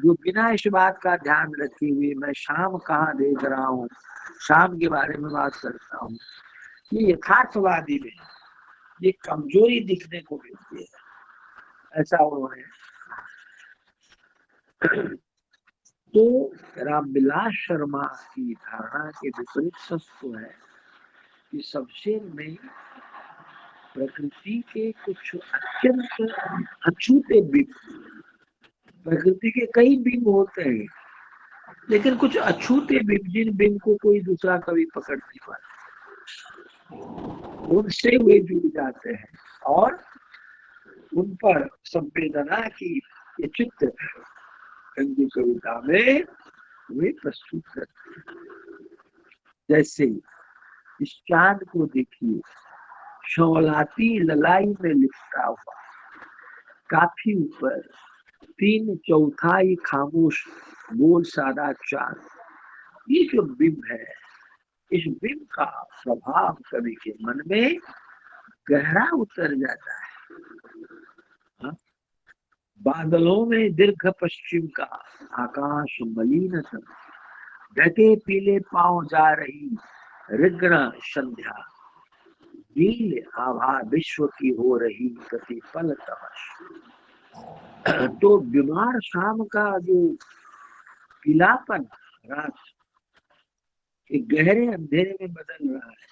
जो बिना इस बात का ध्यान रखे हुए मैं शाम कहाँ देख रहा हूँ, शाम के बारे में बात करता हूँ, ये यथार्थवादी में ये कमजोरी दिखने को मिलती है, ऐसा उन्होंने। तो रामविलास शर्मा की धारणा के विपरीत सच तो है कि शमशेर में प्रकृति के कुछ अत्यंत अछूते प्रकृति के कई बिंब होते हैं, लेकिन कुछ अछूते बिंब, जिन बिंब को कोई दूसरा कभी पकड़ नहीं पाता, उनसे वे जुड़ जाते हैं और उन पर संवेदना की ये चित्र हिंदी कविता में वे प्रस्तुत करते हैं। जैसे इस चांद को देखिए, शौलाती ललाई में लिपटा हुआ, काफी ऊपर, 3/4 खामोश गोल सादा चांद। ये जो बिंब है, इस बिंब का प्रभाव कवि के मन में गहरा उतर जाता है। हाँ? बादलों में दीर्घ पश्चिम का आकाश मलिनतम, ढके पीले पांव जा रही रिग्ण संध्या, नील आभा विश्व की हो रही प्रतिपल तमस। तो बीमार शाम का जो पीलापन रात के गहरे अंधेरे में बदल रहा है,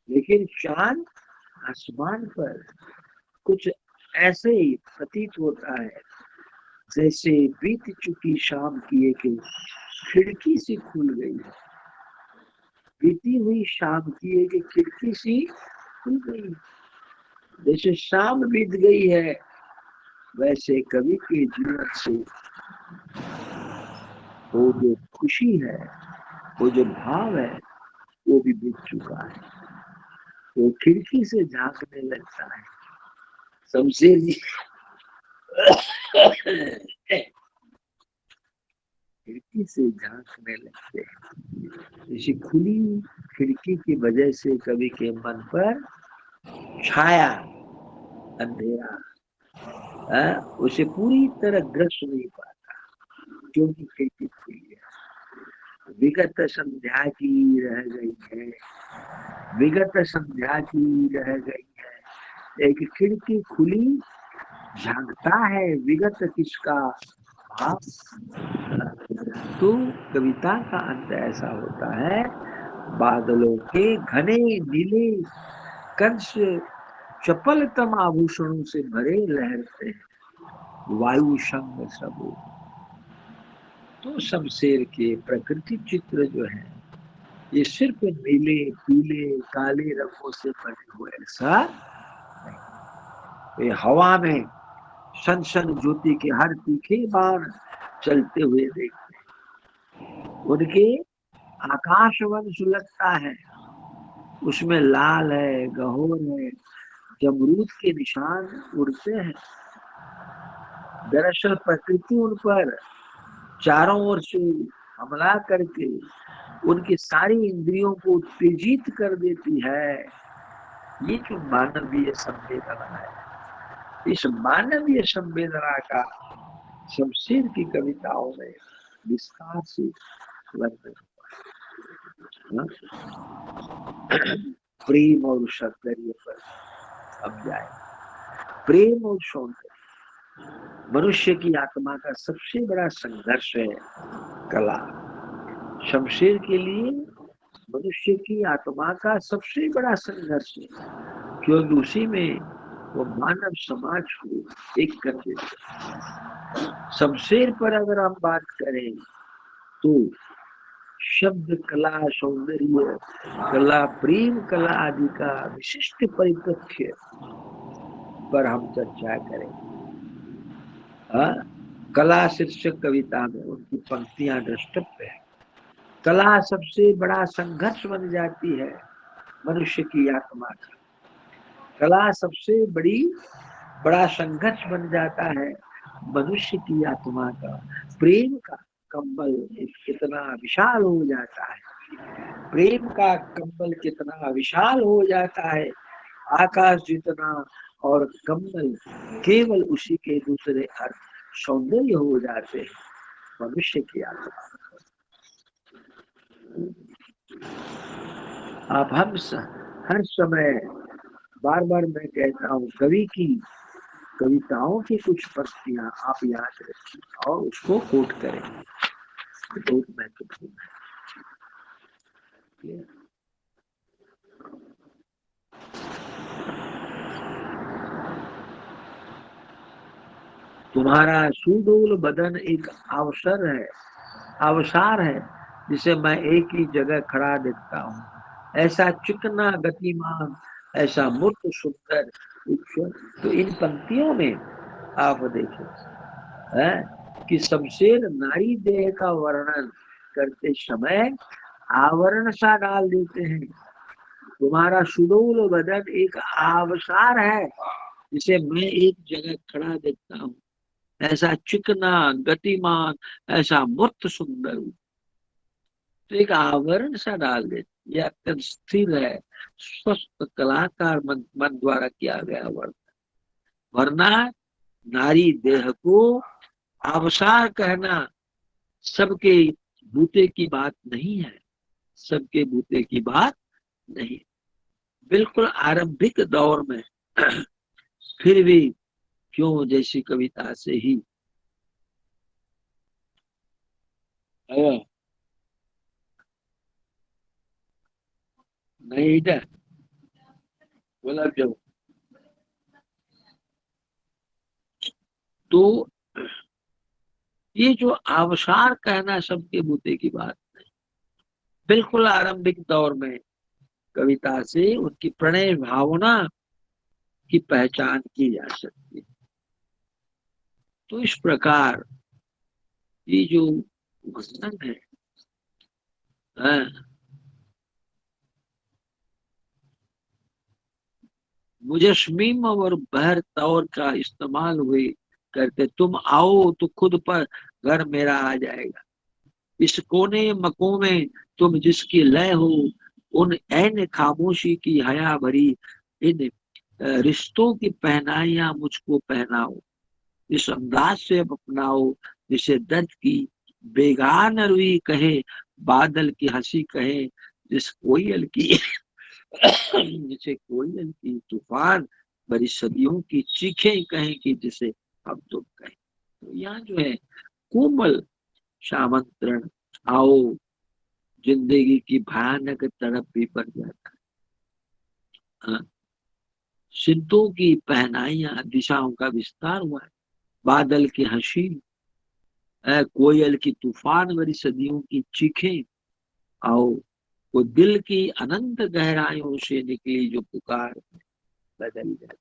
लेकिन चांद आसमान पर कुछ ऐसे ही प्रतीत होता है जैसे बीत चुकी शाम की एक खिड़की सी खुल गई है। बीती हुई शाम की एक खिड़की सी खुल गई, जैसे शाम बीत गई है, वैसे कवि के जीवन से वो जो खुशी है, वो जो भाव है, वो भी बीत चुका है। वो खिड़की से झांकने लगता है। शमशेर जी खिड़की से झांकने लगते हैं। इसी खुली खिड़की की वजह से कवि के मन पर छाया अंधेरा उसे पूरी तरह ग्रस नहीं पाता, क्योंकि खिड़की खुली है। विगत संध्या की रह गई है, विगत संध्या की रह गई है, एक खिड़की खुली झांकता है विगत किसका भाव। तो कविता का अंत ऐसा होता है, बादलों के घने नीले कंस चपलतम आभूषणों से भरे लहरते हैं, वायु संग सब। तो शमशेर के प्रकृति चित्र जो है, ये सिर्फ नीले पीले काले रंगों से बने हुए ऐसा नहीं, ये हवा में सन सन ज्योति के हर तीखे बाण चलते हुए देखते हैं। उनके आकाशवन सुलगता है, उसमें लाल है, गहोर है, जमरूद के निशान उड़ते हैं। दरअसल प्रकृति उन पर चारों ओर से हमला करके उनकी सारी इंद्रियों को उत्तेजित कर देती है। ये जो मानवीय संवेदना है, इस मानवीय संवेदना का शमशेर की कविताओं में विस्तार से वर्णन हुआ। प्रेम और सौंदर्य पर अब जाए। प्रेम और सौंदर्य मनुष्य की आत्मा का सबसे बड़ा संघर्ष है। कला शमशेर के लिए मनुष्य की आत्मा का सबसे बड़ा संघर्ष है, क्योंकि उसी में वो मानव समाज को एक कर देते। शमशेर पर अगर हम बात करें तो शब्द कला, सौंदर्य कला, प्रेम कला आदि का विशिष्ट परिप्रेक्ष्य पर हम चर्चा करें। कला शीर्षक कविता में उनकी पंक्तियां द्रष्टव्य है। कला सबसे बड़ा संघर्ष बन जाती है मनुष्य की आत्मा का। कला सबसे बड़ा संघर्ष बन जाता है मनुष्य की आत्मा का। प्रेम का कंबल कितना विशाल हो जाता है, प्रेम का कंबल कितना विशाल हो जाता है, आकाश जितना, और कंबल केवल उसी के दूसरे अर्थ सौंदर्य हो जाते हैं मनुष्य की आत्मा। आप हम हर समय बार बार मैं कहता हूँ, कवि की कविताओं की कुछ पंक्तियां आप याद रखिए और उसको कोट करें, बहुत महत्वपूर्ण है। तुम्हारा सुडोल बदन एक अवसर है, अवसार है, जिसे मैं एक ही जगह खड़ा देखता हूँ। ऐसा चिकना गतिमान, ऐसा मूर्त सुंदर ईश्वर। तो इन पंक्तियों में आप देखें है कि शमशेर नारी देह का वर्णन करते समय आवरण सा डाल देते हैं। तुम्हारा सुडोल बदन एक आबशार है, जिसे मैं एक जगह खड़ा देखता हूँ। ऐसा चिकना गतिमान, ऐसा मूर्त सुंदर। तो एक आवरण सा डाल देते। यह अत्यंत स्थिर है, स्वस्थ कलाकार मन द्वारा किया गया वर्णन। वरना नारी देह को आबशार कहना सबके बूते की बात नहीं है, सबके बूते की बात नहीं। बिल्कुल आरंभिक दौर में फिर भी क्यों जैसी कविता से ही नहीं था बोला जब। तो ये जो आबशार कहना सबके बूते की बात नहीं। बिल्कुल आरंभिक दौर में कविता से उनकी प्रणय भावना की पहचान की जा सकती है। तो इस प्रकार ये जो वर्णन है, मुजस्मीम और बहर तौर का इस्तेमाल हुए करते। तुम आओ तो खुद पर घर मेरा आ जाएगा। इस कोने मको में तुम जिसकी लय हो, उन ऐन खामोशी की हया भरी इन रिश्तों की पहनाइयां मुझको पहनाओ। इस अंदाज से अपनाओ जिसे दर्द की बेगान रुई कहे, बादल की हंसी कहे, जिस कोयल की जिसे कोयल की तूफान भरी सदियों की चीखें कहें कि जिसे हम तुम कहें। तो यहाँ जो है कोमल सामंत्रण, आओ, जिंदगी की भयानक तड़प भी बन जाता है। सिद्धों की पहनाइयां, दिशाओं का विस्तार हुआ है। बादल की हंसी, कोयल की तूफान भरी सदियों की चीखें, आओ, वो दिल की अनंत गहराइयों से निकली जो पुकार बदल जाती।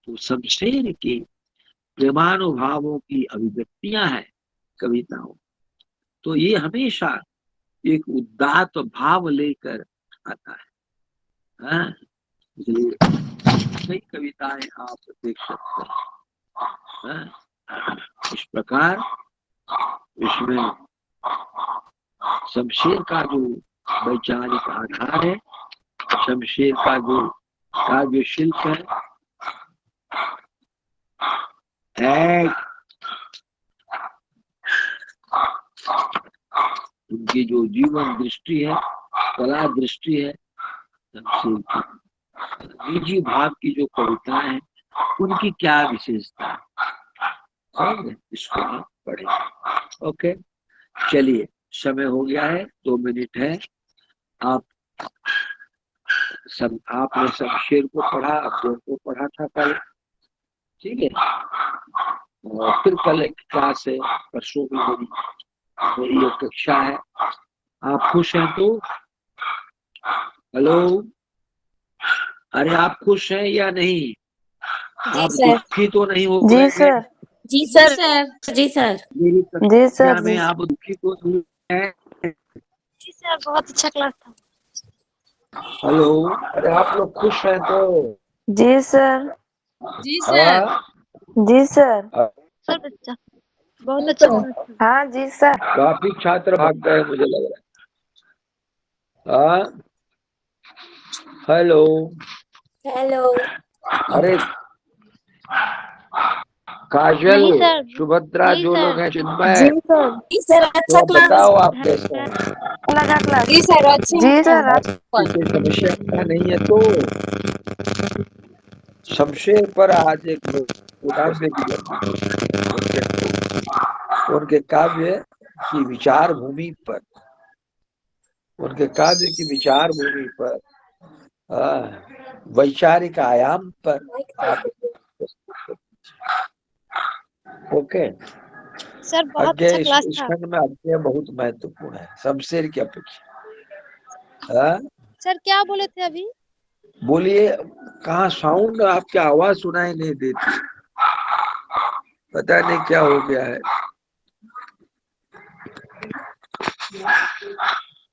तो शमशेर के प्रेमानुभावों की अभिव्यक्तियां हैं कविताओं। तो ये हमेशा एक उदात्त भाव लेकर आता है। इसलिए कई कविताएं आप देख सकते हैं। इस प्रकार इसमें शमशेर का जो वैचारिक आधार है, शमशेर का जो काव्य शिल्प है, उनकी जो जीवन दृष्टि है, कला दृष्टि है, शमशेर की निजी भाव की जो कविताएं हैं, उनकी क्या विशेषता है, इसको आप पढ़ें। ओके, चलिए, समय हो गया है, 2 मिनट है। आप आपने शमशेर को पढ़ा, अफजल को पढ़ा था कल, ठीक है। और फिर कल एक क्लास है, परसों भी मेरी एक कक्षा है। आप खुश हैं तो हेलो, अरे आप खुश हैं या नहीं? आप दुखी तो नहीं हो जी गए? सर। जी सर। जी सर। मेरी जी सर। कक्षा में आप दुखी तो नहीं हैं? जी सर, बहुत अच्छा क्लास था। हेलो, अरे आप लोग खुश हैं तो? जी सर। जी सर। जी सर। सर बच्चा बहुत अच्छा क्लास था। हाँ जी सर। काफी छात्र भाग गए मुझे लग रहा है। Hello, hello. अरे काजल, नहीं सर। सुभद्रा, जी जो सर। लोग हैं चिन्मय, जी सर। जी सर, अच्छा तो क्लास बताओ आप कैसे हैं? लगा क्लास। जी सर, अच्छे जी सर। कोई समस्या नहीं है तो शमशेर पर आज एक काव्य की उनके काव्य की विचार भूमि पर, उनके काव्य की विचार भूमि पर, वैचारिक आयाम पर आप ओके। सर बहुत अज्ञेय अच्छा क्लास इस था। खंड में अज्ञेय बहुत महत्वपूर्ण है, शमशेर की अपेक्षा। हाँ? सर क्या बोले थे अभी? बोलिए। कहाँ साउंड, आपकी आवाज सुनाई नहीं देती, पता नहीं क्या हो गया है।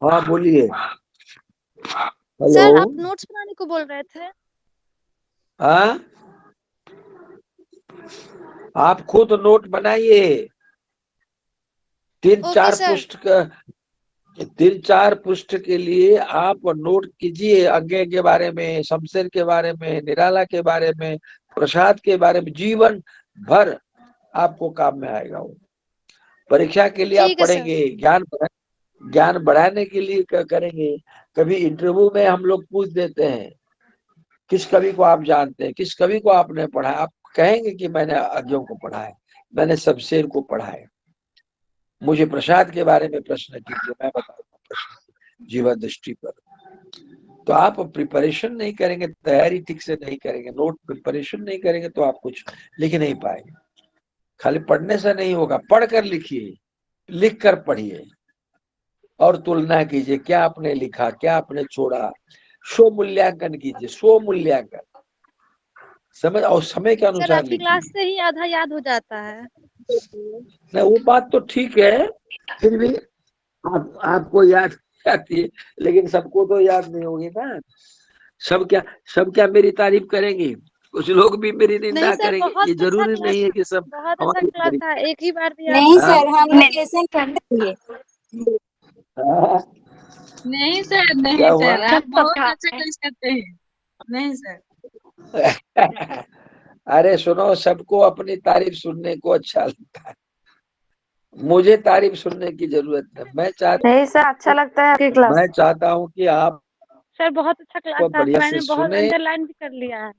हाँ बोलिए। हेलो। सर आप नोट्स बनाने को बोल रहे थे। हाँ, आप खुद नोट बनाइए। तीन ओके चार सर। पृष्ठ का, 3-4 पृष्ठ के लिए आप नोट कीजिए, अज्ञेय के बारे में, शमशेर के बारे में, निराला के बारे में, प्रसाद के बारे में। जीवन भर आपको काम में आएगा वो। परीक्षा के लिए आप ठीक है सर। पढ़ेंगे, ज्ञान बढ़ाने के लिए करेंगे। कभी इंटरव्यू में हम लोग पूछ देते हैं, किस कवि को आप जानते हैं, किस कवि को आपने पढ़ा है, आप कहेंगे कि मैंने अज्ञों को पढ़ा है, मैंने शमशेर को पढ़ा है। मुझे प्रसाद के बारे में प्रश्न कीजिए, मैं बताऊंगा प्रश्न जीवन दृष्टि पर। तो आप प्रिपरेशन नहीं करेंगे, तैयारी ठीक से नहीं करेंगे, नोट प्रिपरेशन नहीं करेंगे तो आप कुछ लिख नहीं पाएंगे। खाली पढ़ने से नहीं होगा, पढ़कर लिखिए, लिख कर पढ़िए और तुलना कीजिए, क्या आपने लिखा, क्या आपने छोड़ा। स्व मूल्यांकन कीजिए, स्व मूल्यांकन समझ, और समय के सर अनुसार आपकी क्लास लिखिए। से ही आधा याद हो जाता है। नहीं वो बात तो ठीक है, फिर भी आपको याद आती है, लेकिन सबको तो याद नहीं होगी ना। सब क्या सब क्या मेरी तारीफ करेंगे? कुछ लोग भी मेरी नहीं निंदा सर करेंगे। बहुत ये अच्छा जरूरी क्लास नहीं है था। कि सब बहुत अच्छा हमारी क्लास तारीफ था, एक ही बार भी याद नहीं नहीं हाँ? सर, होगा। हम लोग ऐसे करेंगे। नहीं सर, क्या नहीं हुआ? सर, आप बहुत अच्छा क्लास करते हैं। नहीं सर। अरे सुनो, सबको अपनी तारीफ सुनने को अच्छा लगता है, मुझे तारीफ सुनने की जरूरत है। नहीं सर, अच्छा लगता है आपकी क्लास। मैं चाहता हूँ कि आप सर बहुत अच्छा क्लास था, बढ़िया से मैंने बहुत सुने। अंडरलाइन भी कर लिया है।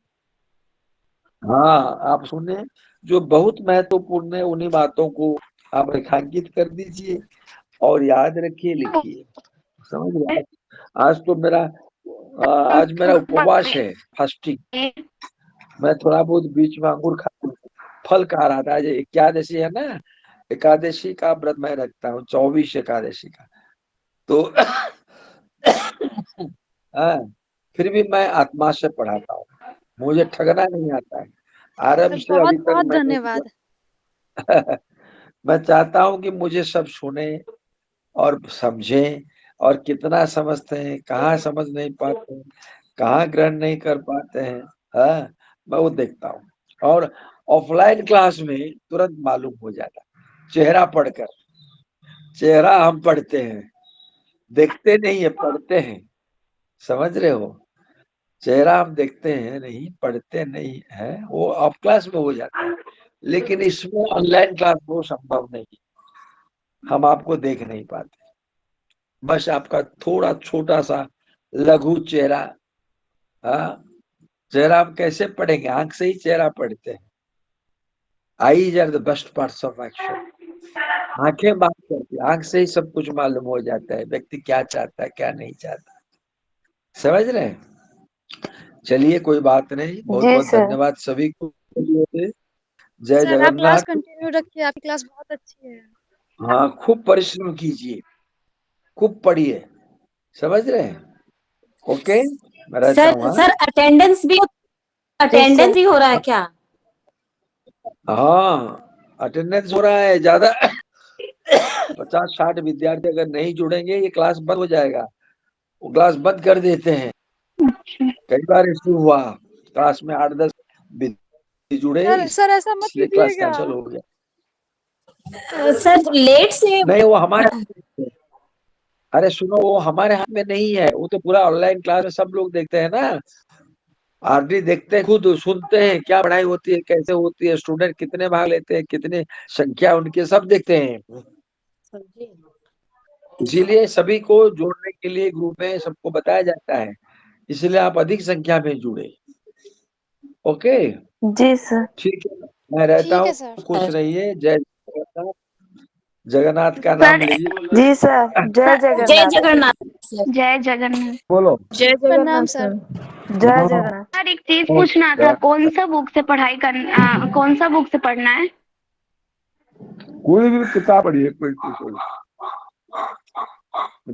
हाँ, आप सुने, जो बहुत महत्वपूर्ण है उन्हीं बातों को आप रेखांकित कर दीजिए और याद रखिए, लिखिए। समझ रहे? आज तो मेरा आज मेरा उपवास है, फास्टिंग। मैं थोड़ा बहुत बीच में अंगूर खा, फल खा रहा था। आज एकादशी है ना, एकादशी का व्रत मैं रखता हूँ, 24 एकादशी का। तो हाँ, फिर भी मैं आत्मा से पढ़ाता हूँ, मुझे ठगना नहीं आता है। सर आरंभ से बहुत अभी तक बहुत मैंने धन्यवाद। मैं चाहता हूँ कि मुझे सब सुने और समझें, और कितना समझते हैं, कहाँ समझ नहीं पाते हैं, कहाँ ग्रहण नहीं कर पाते हैं। हाँ, मैं वो देखता हूँ। और ऑफलाइन क्लास में तुरंत मालूम हो जाता है, चेहरा पढ़कर। चेहरा हम पढ़ते हैं, देखते नहीं है, पढ़ते हैं। समझ रहे हो? चेहरा हम देखते हैं, नहीं पढ़ते नहीं है, वो ऑफ क्लास में हो जाता है। लेकिन इसमें ऑनलाइन क्लास वो संभव नहीं, हम आपको देख नहीं पाते। बस आपका थोड़ा छोटा सा लघु चेहरा। हाँ, चेहरा हम कैसे पढ़ेंगे? आंख से ही चेहरा पढ़ते हैं। Eyes are the best parts of action. आंखें बात करती है, आंख से ही सब कुछ मालूम हो जाता है, व्यक्ति क्या चाहता है, क्या नहीं चाहता। समझ रहे हैं? चलिए, कोई बात नहीं, बहुत जी बहुत सर। धन्यवाद सभी को। जय सर आप क्लास जगन्नाथ। कंटिन्यू रखिए, आपकी क्लास बहुत अच्छी है। हाँ, खूब परिश्रम कीजिए, खूब पढ़िए। समझ रहे हैं? ओके, मैं रहता सर हूँ। हाँ, सर जी अटेंडेंस सर। भी हो रहा है क्या? हाँ अटेंडेंस हो रहा है ज्यादा। 50-60 विद्यार्थी अगर नहीं जुड़ेंगे, ये क्लास बंद हो जाएगा। वो क्लास बंद कर देते हैं। कई बार ऐसे हुआ, क्लास में 8-10 विद्यार्थी जुड़े, सर ऐसा मत इसलिए क्लास कीजिएगा। कैंसिल हो गया। सर लेट से नहीं, वो हमारे हाथ में। अरे सुनो, वो हमारे हाथ में नहीं है, वो तो पूरा ऑनलाइन क्लास में सब लोग देखते हैं ना। आरडी देखते हैं, खुद सुनते हैं क्या पढ़ाई होती है, कैसे होती है, स्टूडेंट कितने भाग लेते हैं, कितने संख्या उनके, सब देखते हैं। इसीलिए सभी को जोड़ने के लिए ग्रुप में सबको बताया जाता है, इसलिए आप अधिक संख्या में जुड़े। ओके, जी सर। ठीक है, मैं रहता ठीक है हूँ, सर। खुश रहिए। जय जगन्नाथ। जगन्नाथ का नाम सर। लीजिए। जी सर, जय जय जगन्नाथ। जगन्नाथ सर। जय जगन्नाथ। बोलो। जय प्रणाम जगन्नाथ सर। सर। जय हाँ, जगन्नाथ। सर एक चीज पूछना था, कौन सा बुक से पढ़ाई करना, कौन सा बुक से पढ़ना है? कोई भी किताब पढ़िए, कोई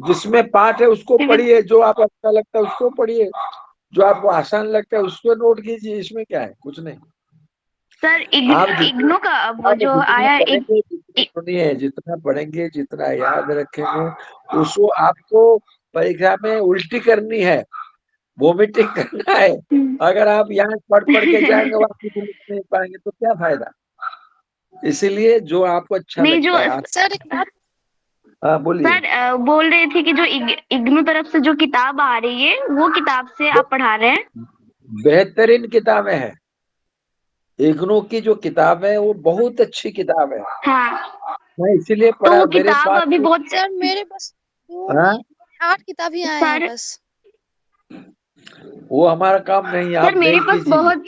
जिसमें पाठ है उसको पढ़िए, जो आप अच्छा लगता है उसको पढ़िए, जो आपको आसान लगता है उसको नोट कीजिए। इसमें क्या है, कुछ नहीं। सर आप इग्नू का वो जो जितना आया पढ़ेंगे, सुनिए, जितना पढ़ेंगे, जितना याद रखेंगे, उसको आपको परीक्षा में उल्टी करनी है, वोमिटिंग करना है। अगर आप यहाँ पढ़ पढ़ के जाएंगे, वहां कुछ लिख नहीं पाएंगे तो क्या फायदा। इसीलिए जो आपको अच्छा नहीं जो लगता है आप, सर एक बात, हाँ बोलिए। सर बोल रहे थे कि जो इग्नू तरफ से जो किताब आ रही है वो किताब से आप पढ़ा रहे हैं। बेहतरीन किताबें हैं। इग्नू की जो किताब है वो बहुत अच्छी किताब है। हाँ, मैं इसीलिए तो पढ़ा, वो मेरे किताब पास अभी तो, बहुत सर मेरे बस हाँ, 8 किताब ही आए हैं सर बस। वो हमारा काम नहीं है, आप सर मेरे मेल पास कीजिए। बहुत,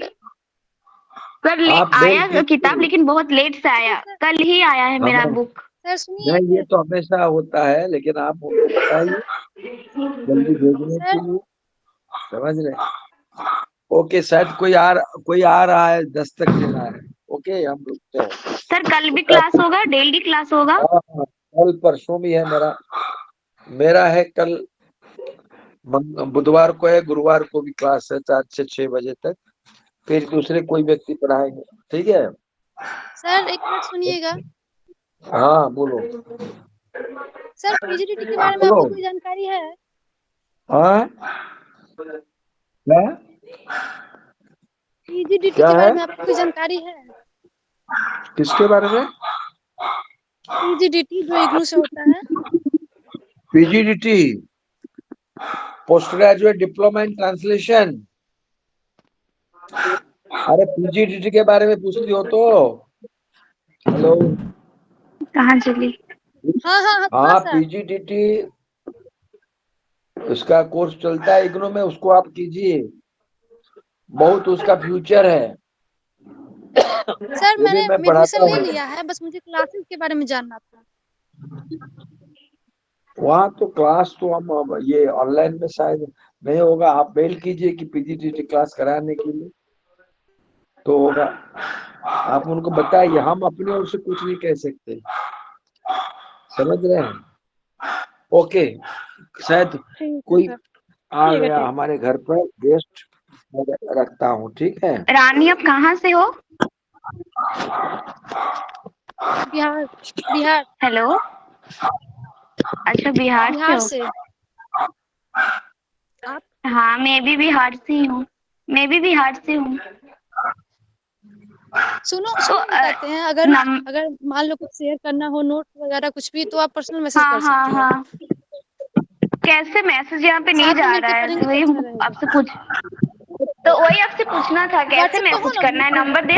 सर आप मेल आया किताब कीजिए। लेकिन बहुत लेट से आया, सर कल ही आया है मेरा हमें बुक। सर नहीं, ये सुनिए। तो हमेशा होता है, लेकिन आप उनको बताइए जल्दी भेजने के सर लिए, समझ रहे। ओके, शायद कोई आ रहा है, दस्तक दे रहा है। ओके, हम रुकते हैं। सर कल भी क्लास होगा, डेली क्लास होगा। हाँ हाँ, कल परसों भी है मेरा। मेरा है कल बुधवार को है, गुरुवार को भी क्लास है 4 से 6 बजे तक। फिर दूसरे कोई व्यक्ति पढ़ाएंगे, ठीक है। सर एक मिनट सुनिएगा। हाँ बोलो। सर पीजीडीटी के बारे में बोलो। आपको कोई जानकारी है? हाँ, क्या पीजीडीटी क्या के है, बारे में आपको कोई जानकारी है? किसके बारे में? पीजीडीटी जो इग्नू से होता है। PGDT, post graduate diploma in translation. अरे पीजीडीटी के बारे में पूछती हो तो, हेलो। कहाँ चली? हाँ हाँ हाँ हाँ हाँ, सर। पीजीडीटी, उसका कोर्स चलता है इग्नू में, उसको आप कीजिए, बहुत उसका फ्यूचर है। सर वो भी मैंने मैं एडमिशन पढ़ाता ले हूँ। लिया है, बस मुझे क्लासेस के बारे में जानना था। वहाँ तो क्लास तो हम अब ये ऑनलाइन में शायद नहीं होगा, आप मेल कीजिए कि पीजीडीटी क्लास कराने के लिए, तो होगा। आप उनको बताइए, हम अपनी ओर से कुछ नहीं कह सकते, समझ रहे हैं। ओके, शायद ठीक है कोई सर। आ ठीक है गया ठीक। हमारे घर पर गेस्ट, रखता हूँ, ठीक है। रानी आप कहाँ से हो? बिहार। बिहार। हेलो, अच्छा बिहार से बिहार हो। से। आप? हाँ मैं भी बिहार से ही हूँ, मैं भी बिहार से हूँ। सुनो तो सुनो बताते हैं, अगर नम अगर मान लो कुछ शेयर करना हो, नोट वगैरह कुछ भी, तो आप पर्सनल मैसेज हाँ कर हाँ सकती हो। हाँ, कैसे मैसेज यहाँ पे नहीं साथ में जा रहा मिलके है, पढ़ेंगे तो वही अच्छा हमको रहेगा। आपसे पूछ, तो वही आपसे पूछना था कैसे व्हाट्सएप पे हो मैसेज ना, करना ग्रुप है, में? नंबर दे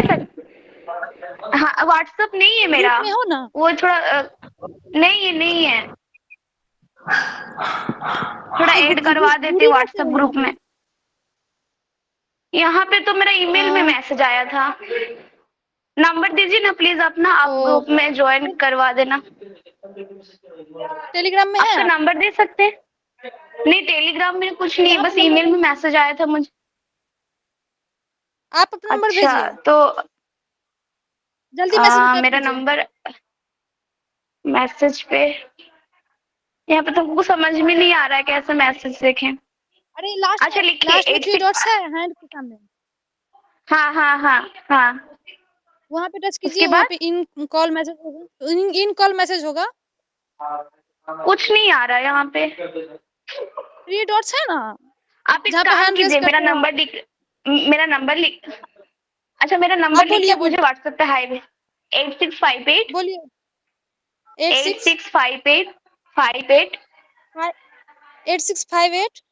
हाँ व्हाट्सएप नहीं है ग्रुप मेरा, में हो ना? वो थोड़ा नहीं है, थोड़ा तो ऐड करवा देते दूरी है व्हाट्सएप फिर यहाँ ग्रुप पे। में। यहाँ पे तो मेरा ईमेल में आ, मैसेज आया था। नंबर दीजिए ना प्लीज अपना, आप ओ, ग्रुप में ज्वाइन करवा देना। टेलीग्राम में है आपका आप? नंबर दे सकते हैं? नहीं टेलीग्राम में कुछ नहीं, यहाँ पे बस नंबर ईमेल में मैसेज आया था मुझे। आप अपना नंबर अच्छा भेजिए, तो जल्दी मैसेज कर मेरा दीजिए। नंबर मैसेज पे, यहाँ पे तो हमको समझ में नहीं आ रहा है कैसे मैसेज देखें। अरे लास्ट अच्छा में, लिखिए लास्ट में 3 86, डॉट्स है हैंड के सामने। हाँ हाँ हाँ हाँ, वहां पे टच कीजिए, उसके वहां बाद पे इन कॉल मैसेज होगा, इन कॉल मैसेज होगा। कुछ नहीं आ रहा है यहाँ पे। 3 डॉट्स है ना, आप एक जहाँ पे काम हैंड रेज कीजिए, करते हैं वहाँ। मेरा नंबर लिख, अच्छा मेरा आप नंबर लिख के बोलिए मुझे बोलिए व्हाट्सएप पे हाई भेज। 8658, बोलिए। Eight 86 six five eight five eight 8658।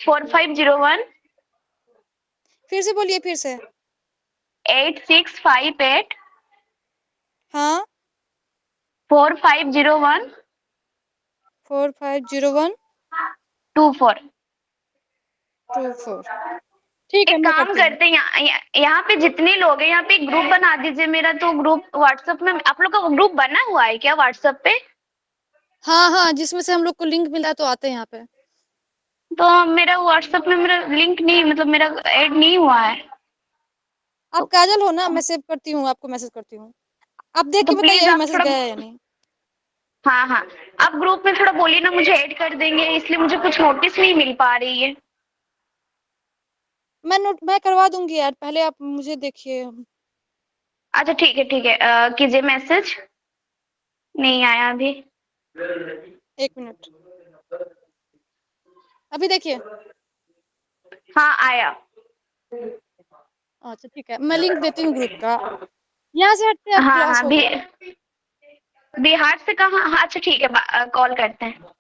4501, फिर से बोलिए, फिर से। 8658 हाँ, 4501 4501 24। 24। ठीक है, एक मैं काम करती हूँ। करते हैं, यहाँ पे जितने लोग हैं यहाँ पे एक ग्रुप बना दीजिए मेरा, तो ग्रुप व्हाट्सएप में आप लोग का ग्रुप बना हुआ है क्या व्हाट्सएप पे? हाँ हाँ, जिसमें से हम लोग को लिंक मिला तो आते हैं यहाँ पे। तो मेरा व्हाट्सएप में मेरा लिंक नहीं, मतलब मेरा ऐड नहीं हुआ है। आप काजल हो ना? मैं सेव करती हूँ, आपको मैसेज करती हूँ। आप देख के तो बताइए प्लीज अभी आप मैसेज थोड़ा, गया है या नहीं। हाँ हाँ, आप ग्रुप में थोड़ा बोलिए ना, मुझे ऐड कर देंगे, इसलिए मुझे कुछ नोटिस नहीं मिल पा रही है। मैं करवा दूंगी यार, पहले आप मुझे देखिए। अच्छा ठीक है, कीजिए मैसेज। नहीं आया अभी। 1 मिनट, अभी देखिए। हाँ आया। अच्छा ठीक है, मैं लिंक देती हूँ ग्रुप का। यहाँ से हटते अब हाँ क्लास हाँ, होगा। बिहार से कहाँ? हाँ, अच्छा ठीक है, कॉल करते हैं।